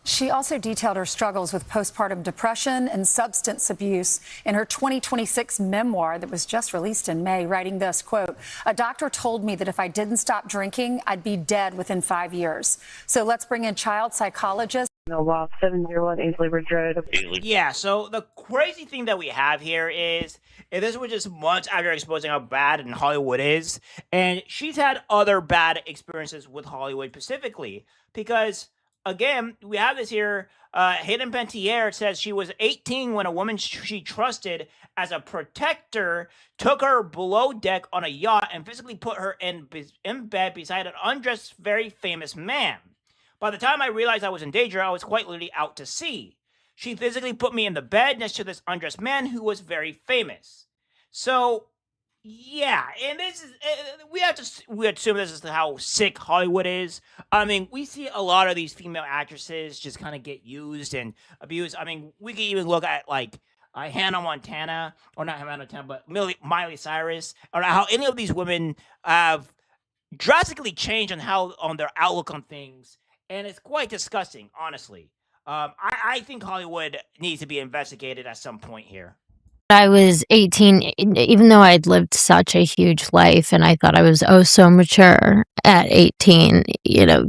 Speaker 25: She also detailed her struggles with postpartum depression and substance abuse in her 2026 memoir that was just released in May, writing this, quote, "A doctor told me that if I didn't stop drinking, I'd be dead within 5 years." So let's bring in child psychologist.
Speaker 9: Wow, 701 Ainsley Ridge Road.
Speaker 1: Yeah, so the crazy thing that we have here is, if this was just months after exposing how bad in Hollywood is, and she's had other bad experiences with Hollywood specifically, because, again, we have this here, Hayden Panettiere says she was 18 when a woman she trusted as a protector took her below deck on a yacht and physically put her in bed beside an undressed, very famous man. By the time I realized I was in danger, I was quite literally out to sea. She physically put me in the bed next to this undressed man who was very famous. So, yeah, and this is, we assume this is how sick Hollywood is. I mean, we see a lot of these female actresses just kind of get used and abused. I mean, we can even look at, like, Hannah Montana, or not Hannah Montana, but Miley Cyrus, or how any of these women have drastically changed on their outlook on things. And it's quite disgusting, honestly. I think Hollywood needs to be investigated at some point here.
Speaker 13: I was 18, even though I'd lived such a huge life and I thought I was so mature at 18,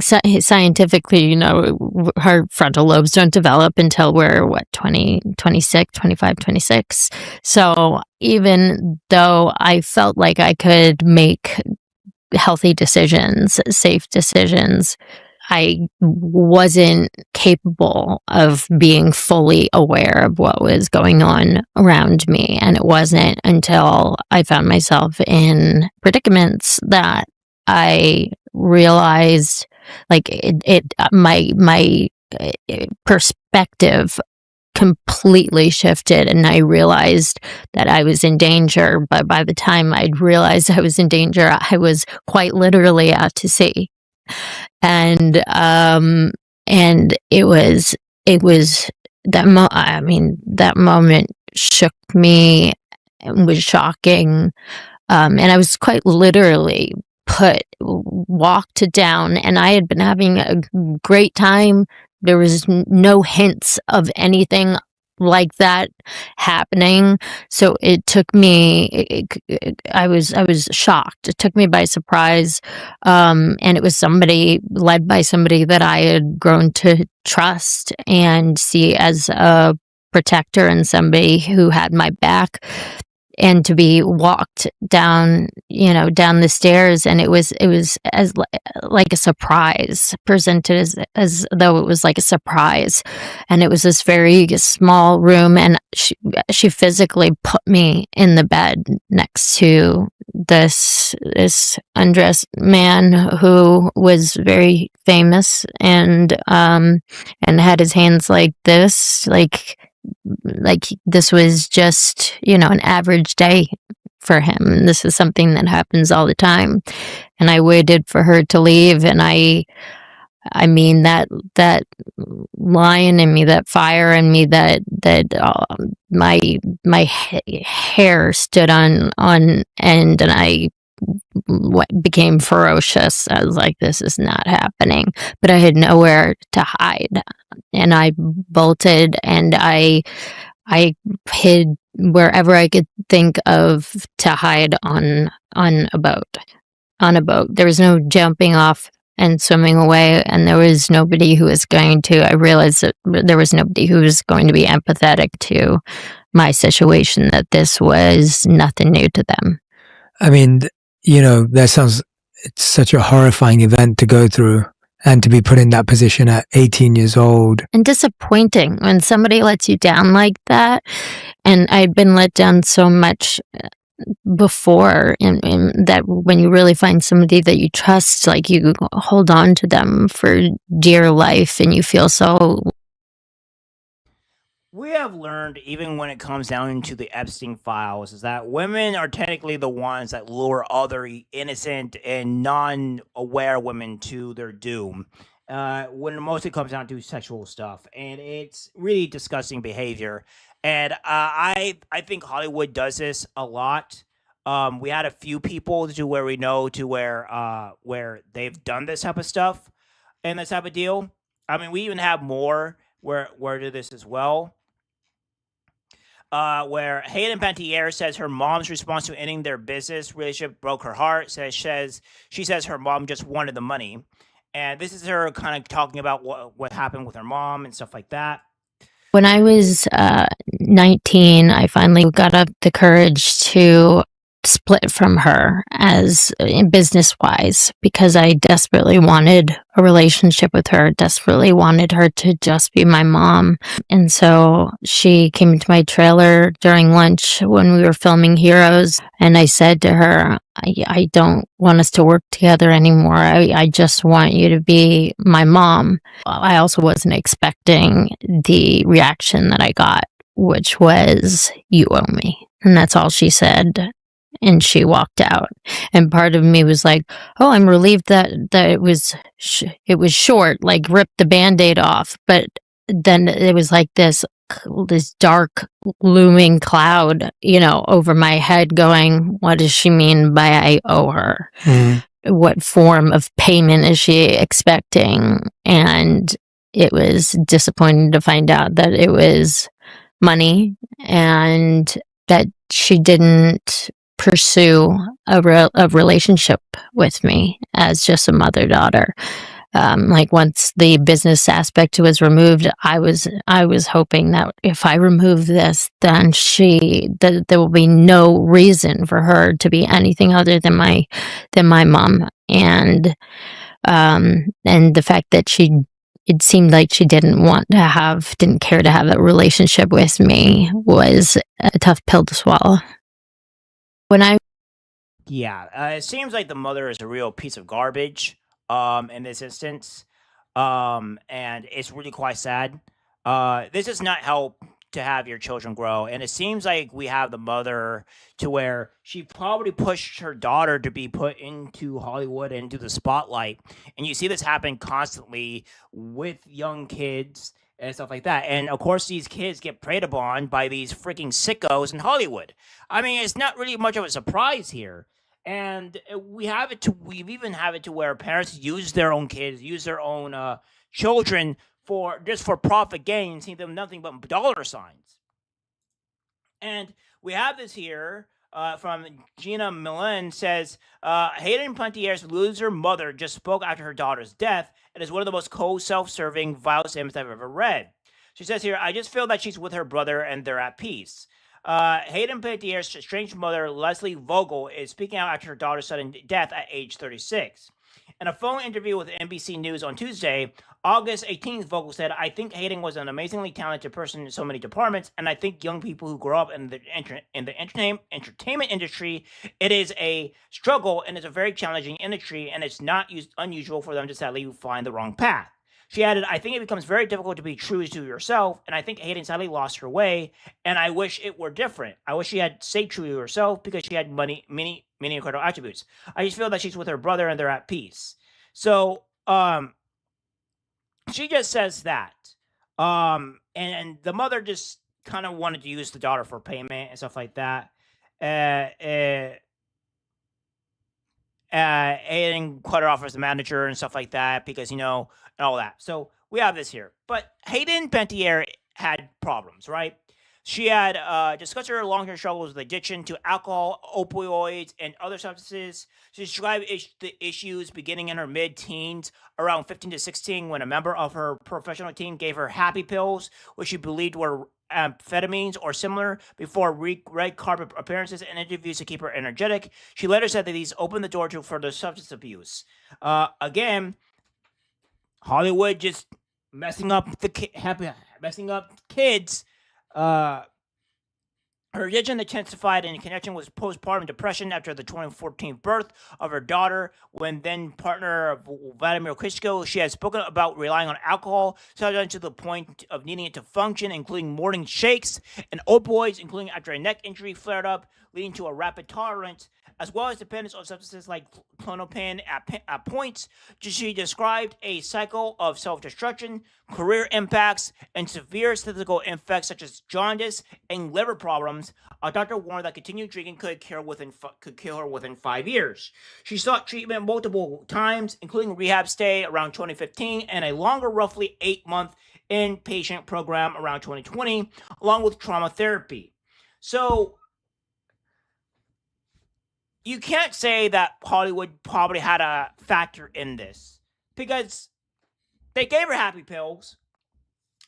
Speaker 13: scientifically, our frontal lobes don't develop until we're 26, 25, 26. So even though I felt like I could make healthy decisions, safe decisions, I wasn't capable of being fully aware of what was going on around me. And it wasn't until I found myself in predicaments that I realized, like, my perspective completely shifted, and I realized that I was in danger. But by the time I'd realized I was in danger, I was quite literally out to sea. And it was that moment shook me and was shocking. And I was quite literally walked down, and I had been having a great time. There was no hints of anything like that happening. So it took me, I was shocked. It took me by surprise. And it was led by somebody that I had grown to trust and see as a protector and somebody who had my back. And to be walked down, down the stairs, and it was as like a surprise, presented as though it was like a surprise. And it was this very small room, and she physically put me in the bed next to this undressed man who was very famous and had his hands like this, like this was just, an average day for him. This is something that happens all the time. And I waited for her to leave. And I mean, that lion in me, that fire in me, that my hair stood on end, and I became ferocious. I was like, this is not happening. But I had nowhere to hide, and I bolted, and I hid wherever I could think of to hide on a boat. There was no jumping off and swimming away, and there was nobody who was going to. I realized that there was nobody who was going to be empathetic to my situation, that this was nothing new to them.
Speaker 14: I mean, it's such a horrifying event to go through, and to be put in that position at 18 years old.
Speaker 13: And disappointing when somebody lets you down like that. And I've been let down so much before, and that when you really find somebody that you trust, like, you hold on to them for dear life, and you feel so.
Speaker 1: we have learned, even when it comes down to the Epstein files, is that women are technically the ones that lure other innocent and non-aware women to their doom. When it mostly comes down to sexual stuff, and it's really disgusting behavior. And I think Hollywood does this a lot. We had a few people to where we know to where they've done this type of stuff and this type of deal. I mean, we even have more where do this as well. Where Hayden Panettiere says her mom's response to ending their business relationship broke her heart. She says her mom just wanted the money, and this is her kind of talking about what happened with her mom and stuff like that.
Speaker 13: When I was 19, I finally got up the courage to split from her as business wise, because I desperately wanted a relationship with her, desperately wanted her to just be my mom. And so she came into my trailer during lunch when we were filming Heroes, and I said to her, I don't want us to work together anymore. I just want you to be my mom. I also wasn't expecting the reaction that I got, which was, "You owe me." And that's all she said. And she walked out. And part of me was like, "Oh, I'm relieved that it was short, like rip the Band-Aid off." But then it was like this dark looming cloud, over my head going, what does she mean by I owe her? What form of payment is she expecting? And it was disappointing to find out that it was money, and that she didn't pursue a relationship with me as just a mother-daughter. Like once the business aspect was removed, I was hoping that if I remove this, then there will be no reason for her to be anything other than my mom. And the fact that it seemed like she didn't care to have a relationship with me was a tough pill to swallow.
Speaker 1: It seems like the mother is a real piece of garbage in this instance, and it's really quite sad. This does not help to have your children grow, and it seems like we have the mother to where she probably pushed her daughter to be put into Hollywood, into the spotlight, and you see this happen constantly with young kids and stuff like that. And of course, these kids get preyed upon by these freaking sickos in Hollywood. I mean, it's not really much of a surprise here. And we even have it to where parents use their own kids, use their own children for profit gain, see them nothing but dollar signs. And we have this here from Gina Millen says, Hayden Panettiere loser mother just spoke after her daughter's death. It is one of the most cold, self-serving, vile statements I've ever read. She says here, I just feel that she's with her brother and they're at peace. Hayden Panettiere's estranged mother, Leslie Vogel, is speaking out after her daughter's sudden death at age 36. In a phone interview with NBC News on Tuesday, August 18th, Vogel said, I think Hayden was an amazingly talented person in so many departments, and I think young people who grow up in the entertainment industry, it is a struggle and it's a very challenging industry, and it's not unusual for them to sadly find the wrong path. She added, I think it becomes very difficult to be true to yourself, and I think Hayden sadly lost her way, and I wish it were different. I wish she had stayed true to herself because she had many incredible attributes. I just feel that she's with her brother and they're at peace. So, she just says that. And the mother just kind of wanted to use the daughter for payment and stuff like that. And cut her off as the manager and stuff like that because, and all that. So we have this here. But Hayden Panettiere had problems, right? She had discussed her long-term struggles with addiction to alcohol, opioids, and other substances. She described the issues beginning in her mid-teens, around 15 to 16, when a member of her professional team gave her happy pills, which she believed were amphetamines or similar, before red carpet appearances and interviews to keep her energetic. She later said that these opened the door to further substance abuse. Again, Hollywood just messing up kids. Her addiction intensified in connection with postpartum depression after the 2014 birth of her daughter, when then partner Vladimir Klitschko. She has spoken about relying on alcohol, sometimes to the point of needing it to function, including morning shakes, and opioids, including after a neck injury flared up, leading to a rapid tolerance, as well as dependence on substances like Klonopin at points. She described a cycle of self-destruction, career impacts, and severe physical effects such as jaundice and liver problems. A doctor warned that continued drinking could kill her within 5 years. She sought treatment multiple times, including rehab stay around 2015 and a longer, roughly 8-month inpatient program around 2020, along with trauma therapy. So you can't say that Hollywood probably had a factor in this, because they gave her happy pills,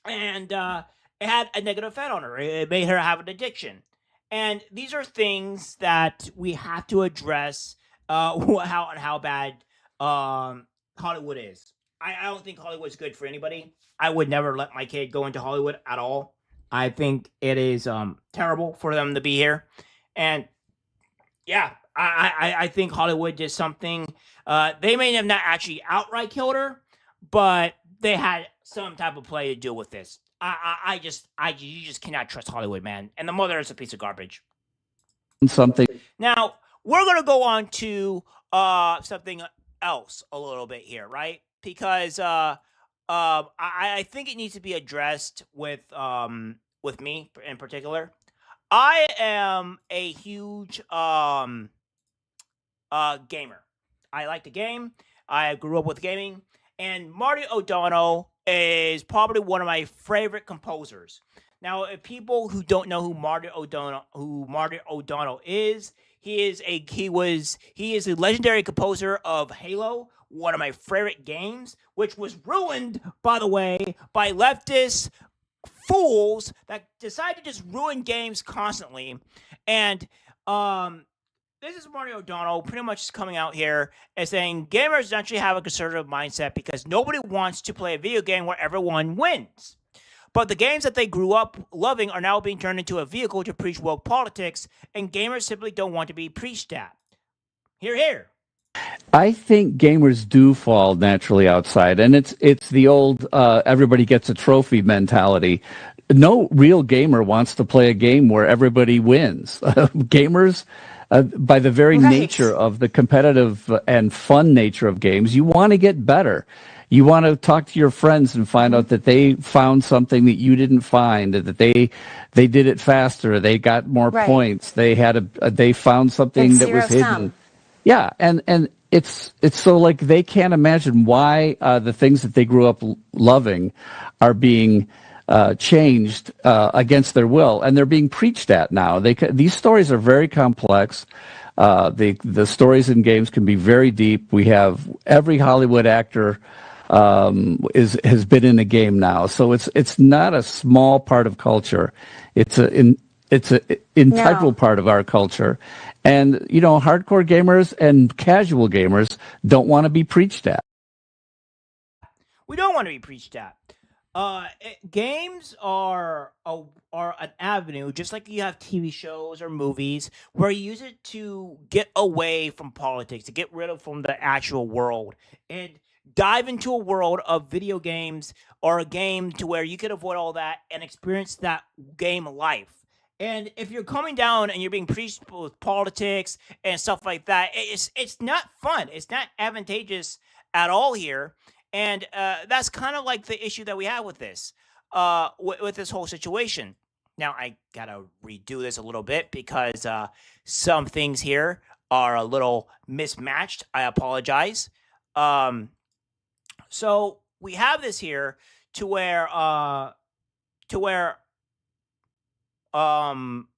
Speaker 1: and it had a negative effect on her. It made her have an addiction. And these are things that we have to address, how bad Hollywood is. I don't think Hollywood's good for anybody. I would never let my kid go into Hollywood at all. I think it is terrible for them to be here. And yeah, I think Hollywood did something. They may have not actually outright killed her, but they had some type of play to do with this. You just cannot trust Hollywood, man. And the mother is a piece of garbage.
Speaker 2: Something.
Speaker 1: Now we're gonna go on to something else a little bit here, right? Because I think it needs to be addressed with me in particular. I am a huge gamer. I like to game. I grew up with gaming, and Marty O'Donnell is probably one of my favorite composers. Now, if people who don't know who Marty O'Donnell is, he is a legendary composer of Halo, one of my favorite games, which was ruined, by the way, by leftist fools that decide to just ruin games constantly. And this is Marty O'Donnell pretty much coming out here and saying gamers actually have a conservative mindset because nobody wants to play a video game where everyone wins. But the games that they grew up loving are now being turned into a vehicle to preach woke politics, and gamers simply don't want to be preached at. Hear, hear.
Speaker 2: I think gamers do fall naturally outside, and it's the old everybody gets a trophy mentality. No real gamer wants to play a game where everybody wins. Gamers, by the very nature of the competitive and fun nature of games, you want to get better. You want to talk to your friends and find out that they found something that you didn't find, that they did it faster, they got more points, they found something that was hidden. Yeah, and it's so like they can't imagine why the things that they grew up loving are being changed against their will, and they're being preached at now. These stories are very complex. The stories in games can be very deep. We have every Hollywood actor has been in a game now, so it's not a small part of culture. It's an integral part of our culture. And, hardcore gamers and casual gamers don't want to be preached at.
Speaker 1: We don't want to be preached at. Games are an avenue, just like you have TV shows or movies, where you use it to get away from politics, to get rid of from the actual world, and dive into a world of video games or a game to where you can avoid all that and experience that game life. And if you're coming down and you're being preached with politics and stuff like that, it's not fun. It's not advantageous at all here. And that's kind of like the issue that we have with this, with this whole situation. Now, I got to redo this a little bit because some things here are a little mismatched. I apologize. So we have this here to where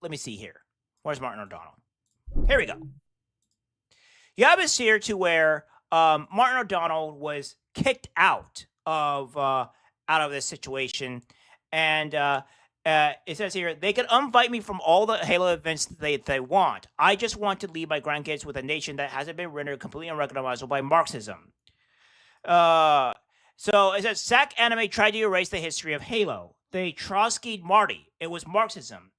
Speaker 1: let me see here. Where's Martin O'Donnell? Here we go. You have this here to where Martin O'Donnell was kicked out of this situation, and it says here they can unvite me from all the Halo events that they want. I just want to leave my grandkids with a nation that hasn't been rendered completely unrecognizable by Marxism. So it says SAC Anime tried to erase the history of Halo. They Trotsky'd Marty. It was Marxism.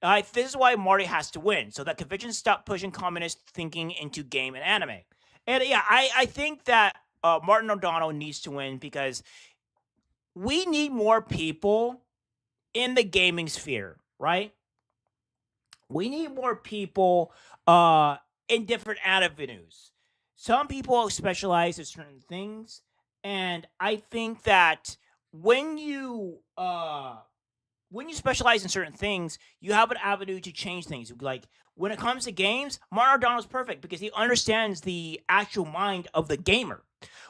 Speaker 1: This is why Marty has to win, so that conventions stop pushing communist thinking into game and anime. And yeah, I think that Martin O'Donnell needs to win because we need more people in the gaming sphere, right? We need more people in different avenues. Some people specialize in certain things, and I think that when you specialize in certain things, you have an avenue to change things. Like when it comes to games, Martin O'Donnell's perfect because he understands the actual mind of the gamer.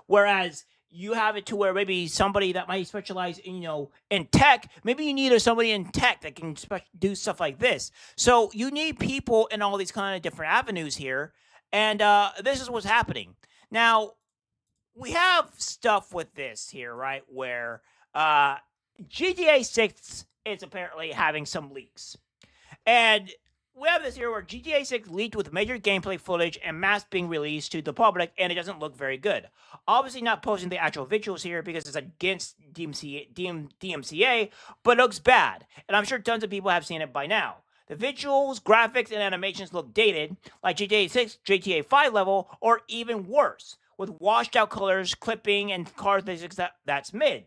Speaker 1: Whereas you have it to where maybe somebody that might specialize in, in tech, maybe you need somebody in tech that can do stuff like this. So you need people in all these kind of different avenues here. And this is what's happening. Now, we have stuff with this here, right, where GTA 6 is apparently having some leaks. And we have this here where GTA 6 leaked with major gameplay footage and maps being released to the public, and it doesn't look very good. Obviously not posting the actual visuals here because it's against DMCA, but it looks bad. And I'm sure tons of people have seen it by now. The visuals, graphics, and animations look dated, like GTA 6, GTA 5 level, or even worse, with washed out colors, clipping, and car physics that's mid.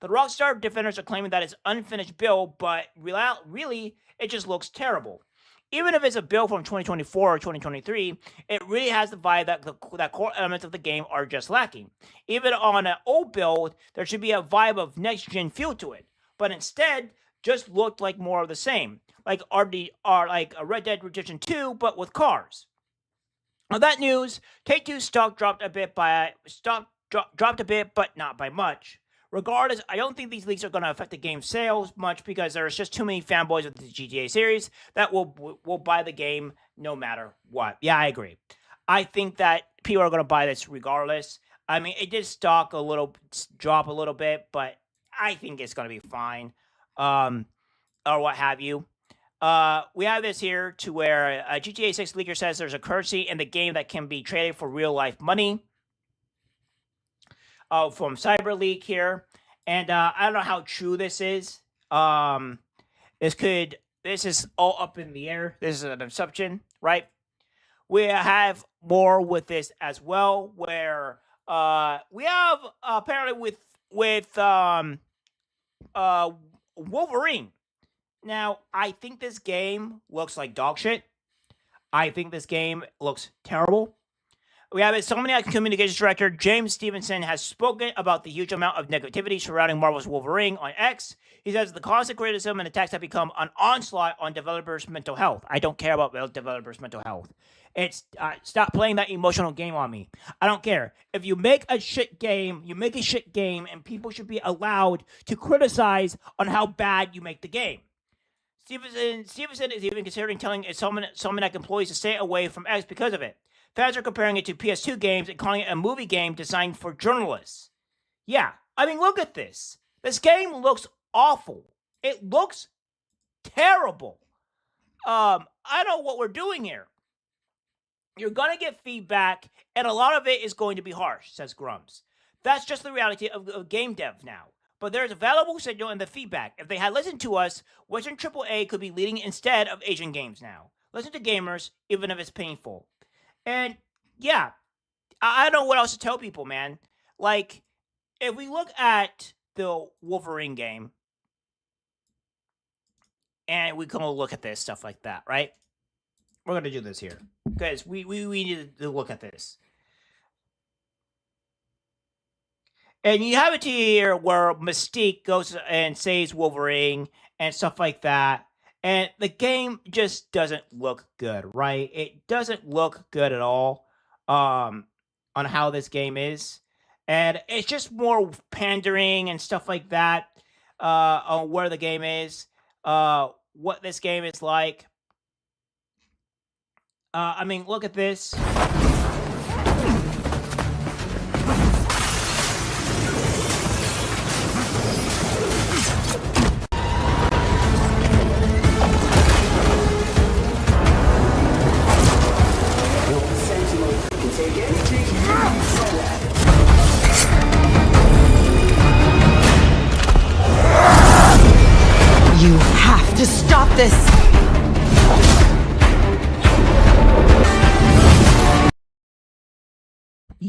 Speaker 1: The Rockstar defenders are claiming that it's unfinished build, but really, it just looks terrible. Even if it's a build from 2024 or 2023, it really has the vibe that core elements of the game are just lacking. Even on an old build, there should be a vibe of next-gen feel to it, but instead, just looked like more of the same, like like a Red Dead Redemption 2, but with cars. On that news, Take-Two's stock dropped a bit, but not by much. Regardless, I don't think these leaks are going to affect the game's sales much because there's just too many fanboys of the GTA series that will buy the game no matter what. Yeah, I agree. I think that people are going to buy this regardless. I mean, it did drop a little bit, but I think it's going to be fine, or what have you. We have this here to where a GTA 6 leaker says there's a currency in the game that can be traded for real-life money. From CyberLeak here, and I don't know how true this is. This is all up in the air. This is an assumption, right? We have more with this as well, where we have apparently with Wolverine. Now, I think this game looks like dog shit. I think this game looks terrible. We have Insomniac Communications Director James Stevenson has spoken about the huge amount of negativity surrounding Marvel's Wolverine on X. He says the constant criticism and attacks have become an onslaught on developers' mental health. I don't care about developers' mental health. It's stop playing that emotional game on me. I don't care. If you make a shit game, you make a shit game, and people should be allowed to criticize on how bad you make the game. Stevenson is even considering telling Insomniac employees to stay away from X because of it. Fans are comparing it to PS2 games and calling it a movie game designed for journalists. Yeah, I mean, look at this. This game looks awful. It looks terrible. I don't know what we're doing here. You're going to get feedback, and a lot of it is going to be harsh, says Grumps. That's just the reality of game dev now. But there's a valuable signal in the feedback. If they had listened to us, Western AAA could be leading instead of Asian games now. Listen to gamers, even if it's painful. And, yeah, I don't know what else to tell people, man. Like, if we look at the Wolverine game, and we come look at this, stuff like that, right? We're going to do this here. Because we need to look at this. And you have it here where Mystique goes and saves Wolverine and stuff like that. And the game just doesn't look good, right? It doesn't look good at all on how this game is. And it's just more pandering and stuff like that on where the game is, what this game is like. I mean, look at this.
Speaker 11: You have to stop this!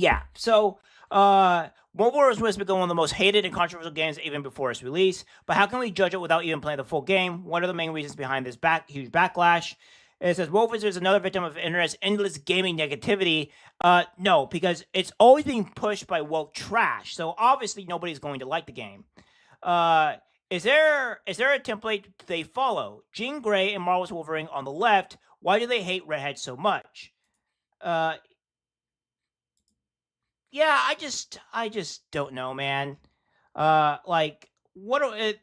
Speaker 1: yeah. So, Mobile Wars was become one of the most hated and controversial games even before its release. But how can we judge it without even playing the full game? What are the main reasons behind this huge backlash? It says Wolfers is another victim of internet's endless gaming negativity. No, because it's always being pushed by woke trash. So obviously nobody's going to like the game. Is there a template they follow? Jean Grey and Marvelous Wolverine on the left. Why do they hate redheads so much? Yeah, I just don't know, man. Like, it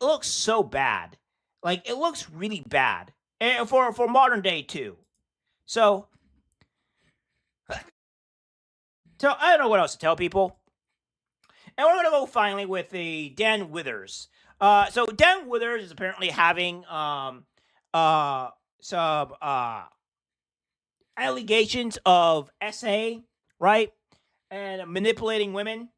Speaker 1: looks so bad. Like, it looks really bad. And for modern day, too. So I don't know what else to tell people. And we're going to go finally with the Dan Withers. So Dan Withers is apparently having some allegations of SA, right? And manipulating women.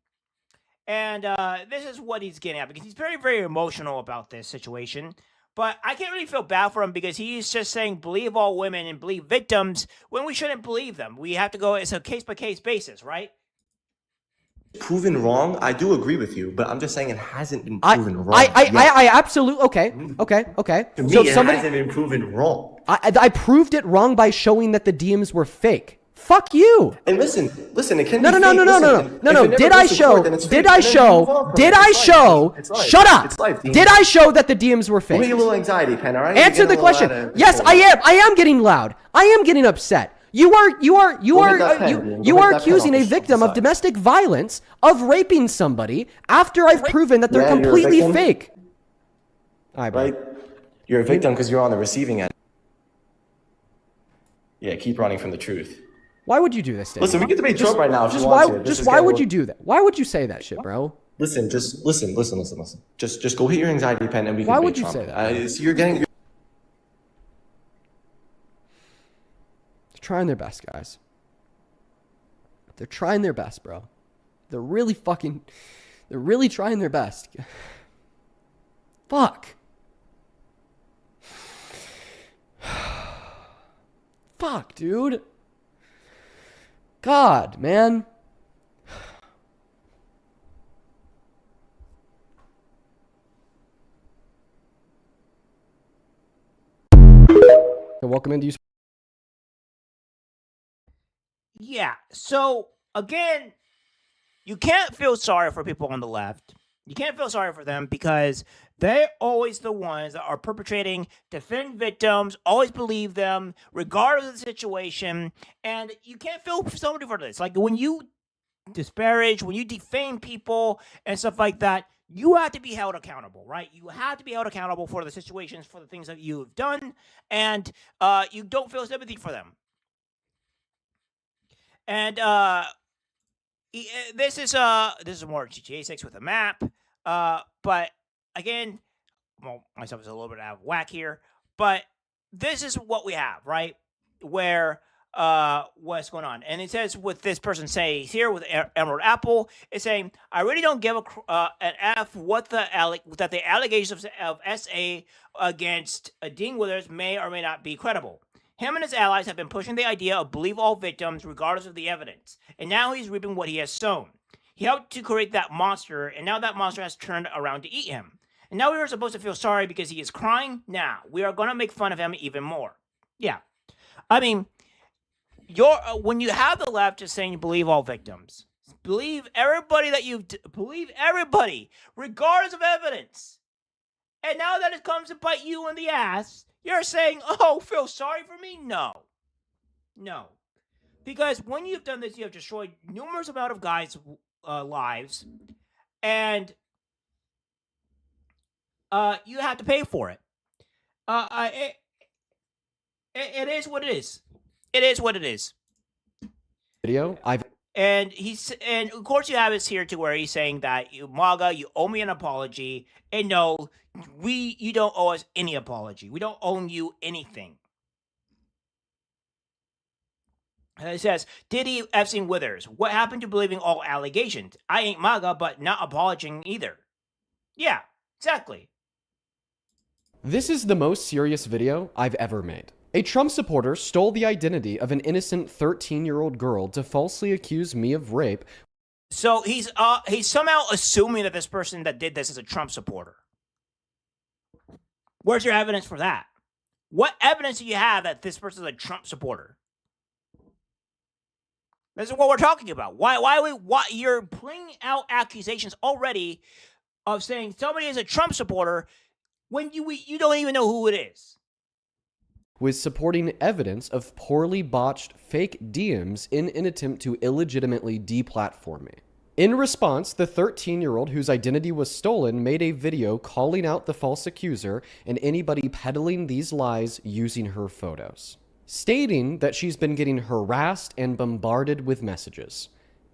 Speaker 1: And this is what he's getting at, because he's very, very emotional about this situation. But I can't really feel bad for him, because he's just saying believe all women and believe victims when we shouldn't believe them. We have to go, it's a case-by-case basis, right?
Speaker 11: Proven wrong, I do agree with you, but I'm just saying it hasn't been proven wrong.
Speaker 15: I absolutely, okay.
Speaker 11: To me,
Speaker 15: So
Speaker 11: it hasn't been proven wrong.
Speaker 15: I proved it wrong by showing that the DMs were fake. Fuck you.
Speaker 11: And listen, it can
Speaker 15: No. Did I show? Shut up. Did I show that the DMs were fake?
Speaker 11: Give me a little anxiety, Pen, all right?
Speaker 15: Answer the question. Yes, I am. I am getting loud. I am getting upset. You are accusing a victim of domestic violence of raping somebody after I've proven that they're completely fake. All
Speaker 11: right? You're a victim because you're on the receiving end. Yeah, keep running from the truth.
Speaker 15: Why would you do this, Dave?
Speaker 11: Listen, we can debate Trump right now if you
Speaker 15: want to. Why would you do that? Why would you say that shit, bro?
Speaker 11: Listen. Just go hit your anxiety pen and we can debate Trump.
Speaker 15: Why would you say that?
Speaker 11: So you're getting...
Speaker 15: They're trying their best, guys. They're trying their best, bro. They're really trying their best. Fuck. Fuck, dude. God, man. Welcome into you.
Speaker 1: Yeah, so, again, you can't feel sorry for people on the left. You can't feel sorry for them because they're always the ones that are perpetrating, defend victims, always believe them, regardless of the situation. And you can't feel sorry for this. Like, when you disparage, when you defame people and stuff like that, you have to be held accountable, right? You have to be held accountable for the situations, for the things that you've done, and you don't feel sympathy for them. And this is more GTA 6 with a map. But again, well, myself is a little bit out of whack here. But this is what we have, right? Where what's going on? And it says with this person say here with Emerald Apple, it's saying I really don't give an F what that the allegations of SA against Dean Withers may or may not be credible. Him and his allies have been pushing the idea of believe all victims regardless of the evidence, and now he's reaping what he has sown. He helped to create that monster, and now that monster has turned around to eat him. And now we are supposed to feel sorry because he is crying? Now we are going to make fun of him even more. Yeah. I mean, when you have the left just saying you believe all victims, believe everybody believe everybody, regardless of evidence. And now that it comes to bite you in the ass, you're saying, oh, feel sorry for me? No. Because when you've done this, you have destroyed numerous amount of guys' lives, and you have to pay for it. It is what it is. It is what it is.
Speaker 15: Video,
Speaker 1: and of course you have this here to where he's saying that MAGA, you owe me an apology, and no, you don't owe us any apology. We don't owe you anything. And it says, Diddy Epstein Withers, what happened to believing all allegations? I ain't MAGA, but not apologizing either. Yeah, exactly.
Speaker 15: This is the most serious video I've ever made. A Trump supporter stole the identity of an innocent 13-year-old girl to falsely accuse me of rape.
Speaker 1: So he's somehow assuming that this person that did this is a Trump supporter. Where's your evidence for that? What evidence do you have that this person is a Trump supporter? This is what we're talking about. Why you're bringing out accusations already of saying somebody is a Trump supporter when you don't even know who it is.
Speaker 15: Was supporting evidence of poorly botched fake DMs in an attempt to illegitimately deplatform me. In response, the 13-year-old whose identity was stolen made a video calling out the false accuser and anybody peddling these lies using her photos, stating that she's been getting harassed and bombarded with messages.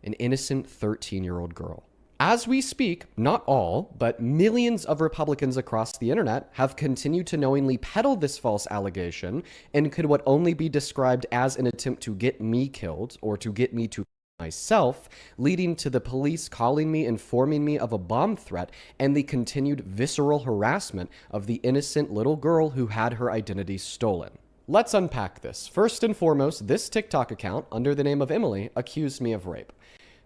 Speaker 15: An innocent 13-year-old girl. As we speak, not all, but millions of Republicans across the internet have continued to knowingly peddle this false allegation and could what only be described as an attempt to get me killed or to get me to myself, leading to the police calling me, informing me of a bomb threat, and the continued visceral harassment of the innocent little girl who had her identity stolen. Let's unpack this. First and foremost, this TikTok account, under the name of Emily, accused me of rape.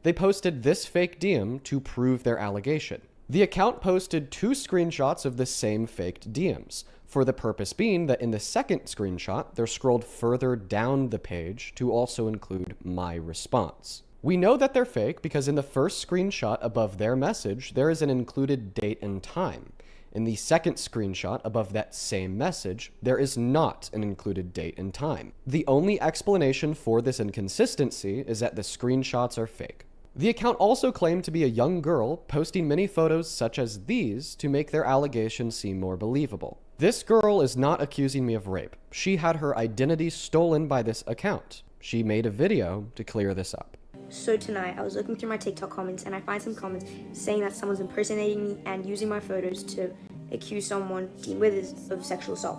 Speaker 15: They posted this fake DM to prove their allegation. The account posted 2 screenshots of the same faked DMs, for the purpose being that in the second screenshot, they're scrolled further down the page to also include my response. We know that they're fake because in the first screenshot above their message, there is an included date and time. In the second screenshot above that same message, there is not an included date and time. The only explanation for this inconsistency is that the screenshots are fake. The account also claimed to be a young girl, posting many photos such as these to make their allegations seem more believable. This girl is not accusing me of rape. She had her identity stolen by this account. She made a video to clear this up.
Speaker 3: So tonight, I was looking through my TikTok comments and I find some comments saying that someone's impersonating me and using my photos to accuse someone Dean Withers of sexual assault.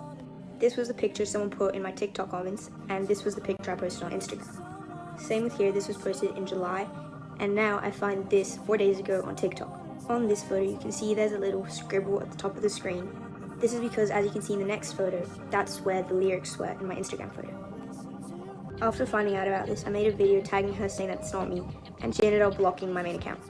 Speaker 3: This was the picture someone put in my TikTok comments, and this was the picture I posted on Instagram. Same with here, this was posted in July, and now I find this 4 days ago on TikTok. On this photo, you can see there's a little scribble at the top of the screen. This is because, as you can see in the next photo, that's where the lyrics were in my Instagram photo. After finding out about this, I made a video tagging her saying that it's not me, and she ended up blocking my main account.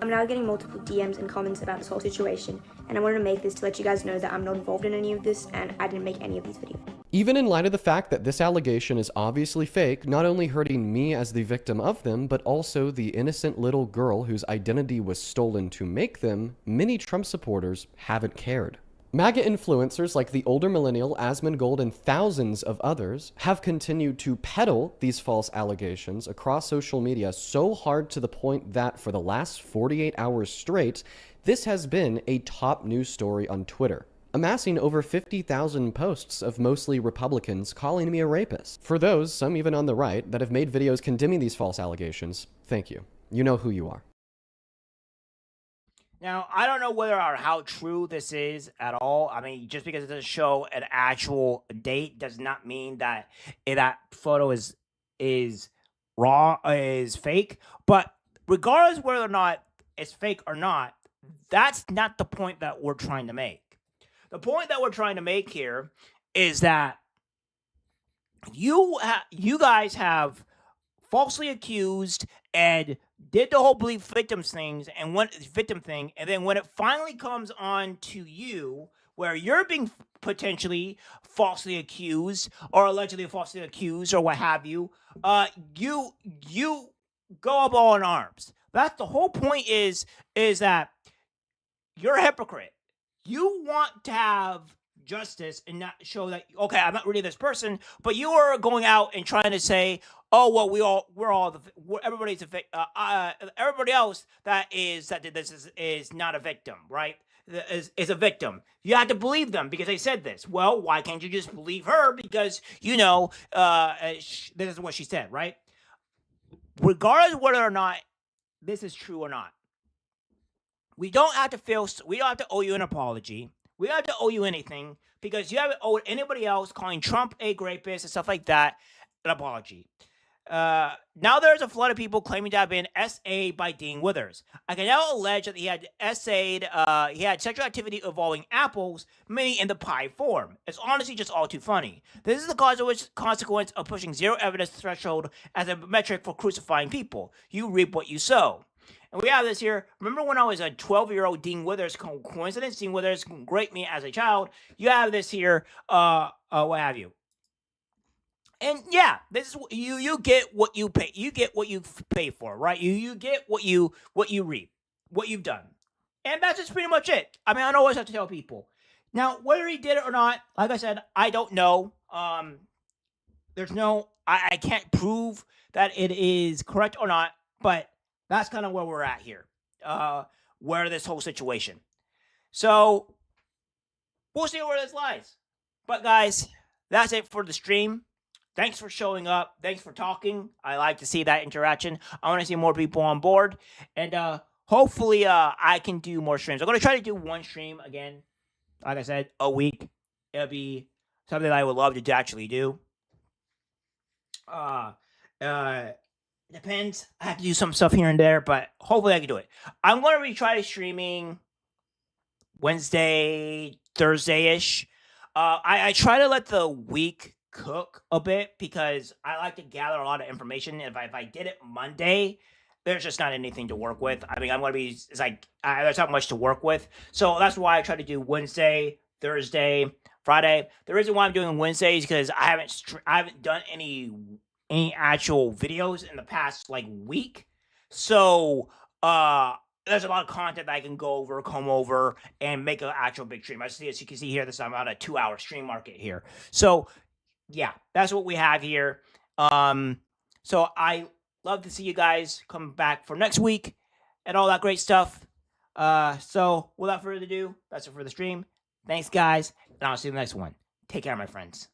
Speaker 3: I'm now getting multiple DMs and comments about this whole situation, and I wanted to make this to let you guys know that I'm not involved in any of this, and I didn't make any of these videos.
Speaker 15: Even in light of the fact that this allegation is obviously fake, not only hurting me as the victim of them, but also the innocent little girl whose identity was stolen to make them, many Trump supporters haven't cared. MAGA influencers like the older millennial Asmongold and thousands of others have continued to peddle these false allegations across social media so hard to the point that for the last 48 hours straight, this has been a top news story on Twitter, amassing over 50,000 posts of mostly Republicans calling me a rapist. For those, some even on the right, that have made videos condemning these false allegations, thank you. You know who you are.
Speaker 1: Now, I don't know whether or how true this is at all. I mean, just because it doesn't show an actual date does not mean that that photo is raw, is fake. But regardless whether or not it's fake or not, that's not the point that we're trying to make. The point that we're trying to make here is that you guys have falsely accused and did the whole believe victims things and victim thing, and then when it finally comes on to you, where you're being potentially falsely accused or allegedly falsely accused or what have you, you go up all in arms. That's the whole point. Is that you're a hypocrite. You want to have justice and not show that, okay, I'm not really this person, but you are going out and trying to say, oh, well, everybody's everybody else that did this is not a victim, right? Is a victim. You have to believe them because they said this. Well, why can't you just believe her? Because, this is what she said, right? Regardless of whether or not this is true or not, we don't have to owe you an apology. We don't have to owe you anything because you haven't owed anybody else calling Trump a rapist and stuff like that an apology. Now there's a flood of people claiming to have been SA'd by Dean Withers. I can now allege that he had he had sexual activity involving apples, many in the pie form. It's honestly just all too funny. This is the consequence of pushing zero evidence threshold as a metric for crucifying people. You reap what you sow. And we have this here. Remember when I was a 12-year-old Dean Withers coincidence? Dean Withers raped me as a child. You have this here. What have you? And yeah, this is you get what you pay. You get what you pay for, right? You get what you reap, what you've done, and that's just pretty much it. I mean, I don't always have to tell people. Now, whether he did it or not, like I said, I don't know. There's no, I can't prove that it is correct or not, but that's kind of where we're at here. Where this whole situation. So we'll see where this lies. But guys, that's it for the stream. Thanks for showing up. Thanks for talking. I like to see that interaction. I want to see more people on board. And hopefully I can do more streams. I'm going to try to do one stream again. Like I said, a week. It'll be something that I would love to actually do. Depends. I have to do some stuff here and there, but hopefully I can do it. I'm going to retry streaming Wednesday, Thursday-ish. I try to let the week cook a bit because I like to gather a lot of information. If I did it Monday, there's just not anything to work with. I mean, I'm going to be, it's like, there's not much to work with. So that's why I try to do Wednesday, Thursday, Friday. The reason why I'm doing Wednesday is because I haven't done any actual videos in the past like week. So there's a lot of content that I can come over and make an actual big stream. As you can see here, I'm on a 2-hour stream market here. So yeah, that's what we have here. So I love to see you guys come back for next week and all that great stuff. So without further ado, that's it for the stream. Thanks, guys, and I'll see you in the next one. Take care, my friends.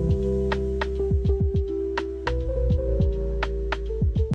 Speaker 16: you.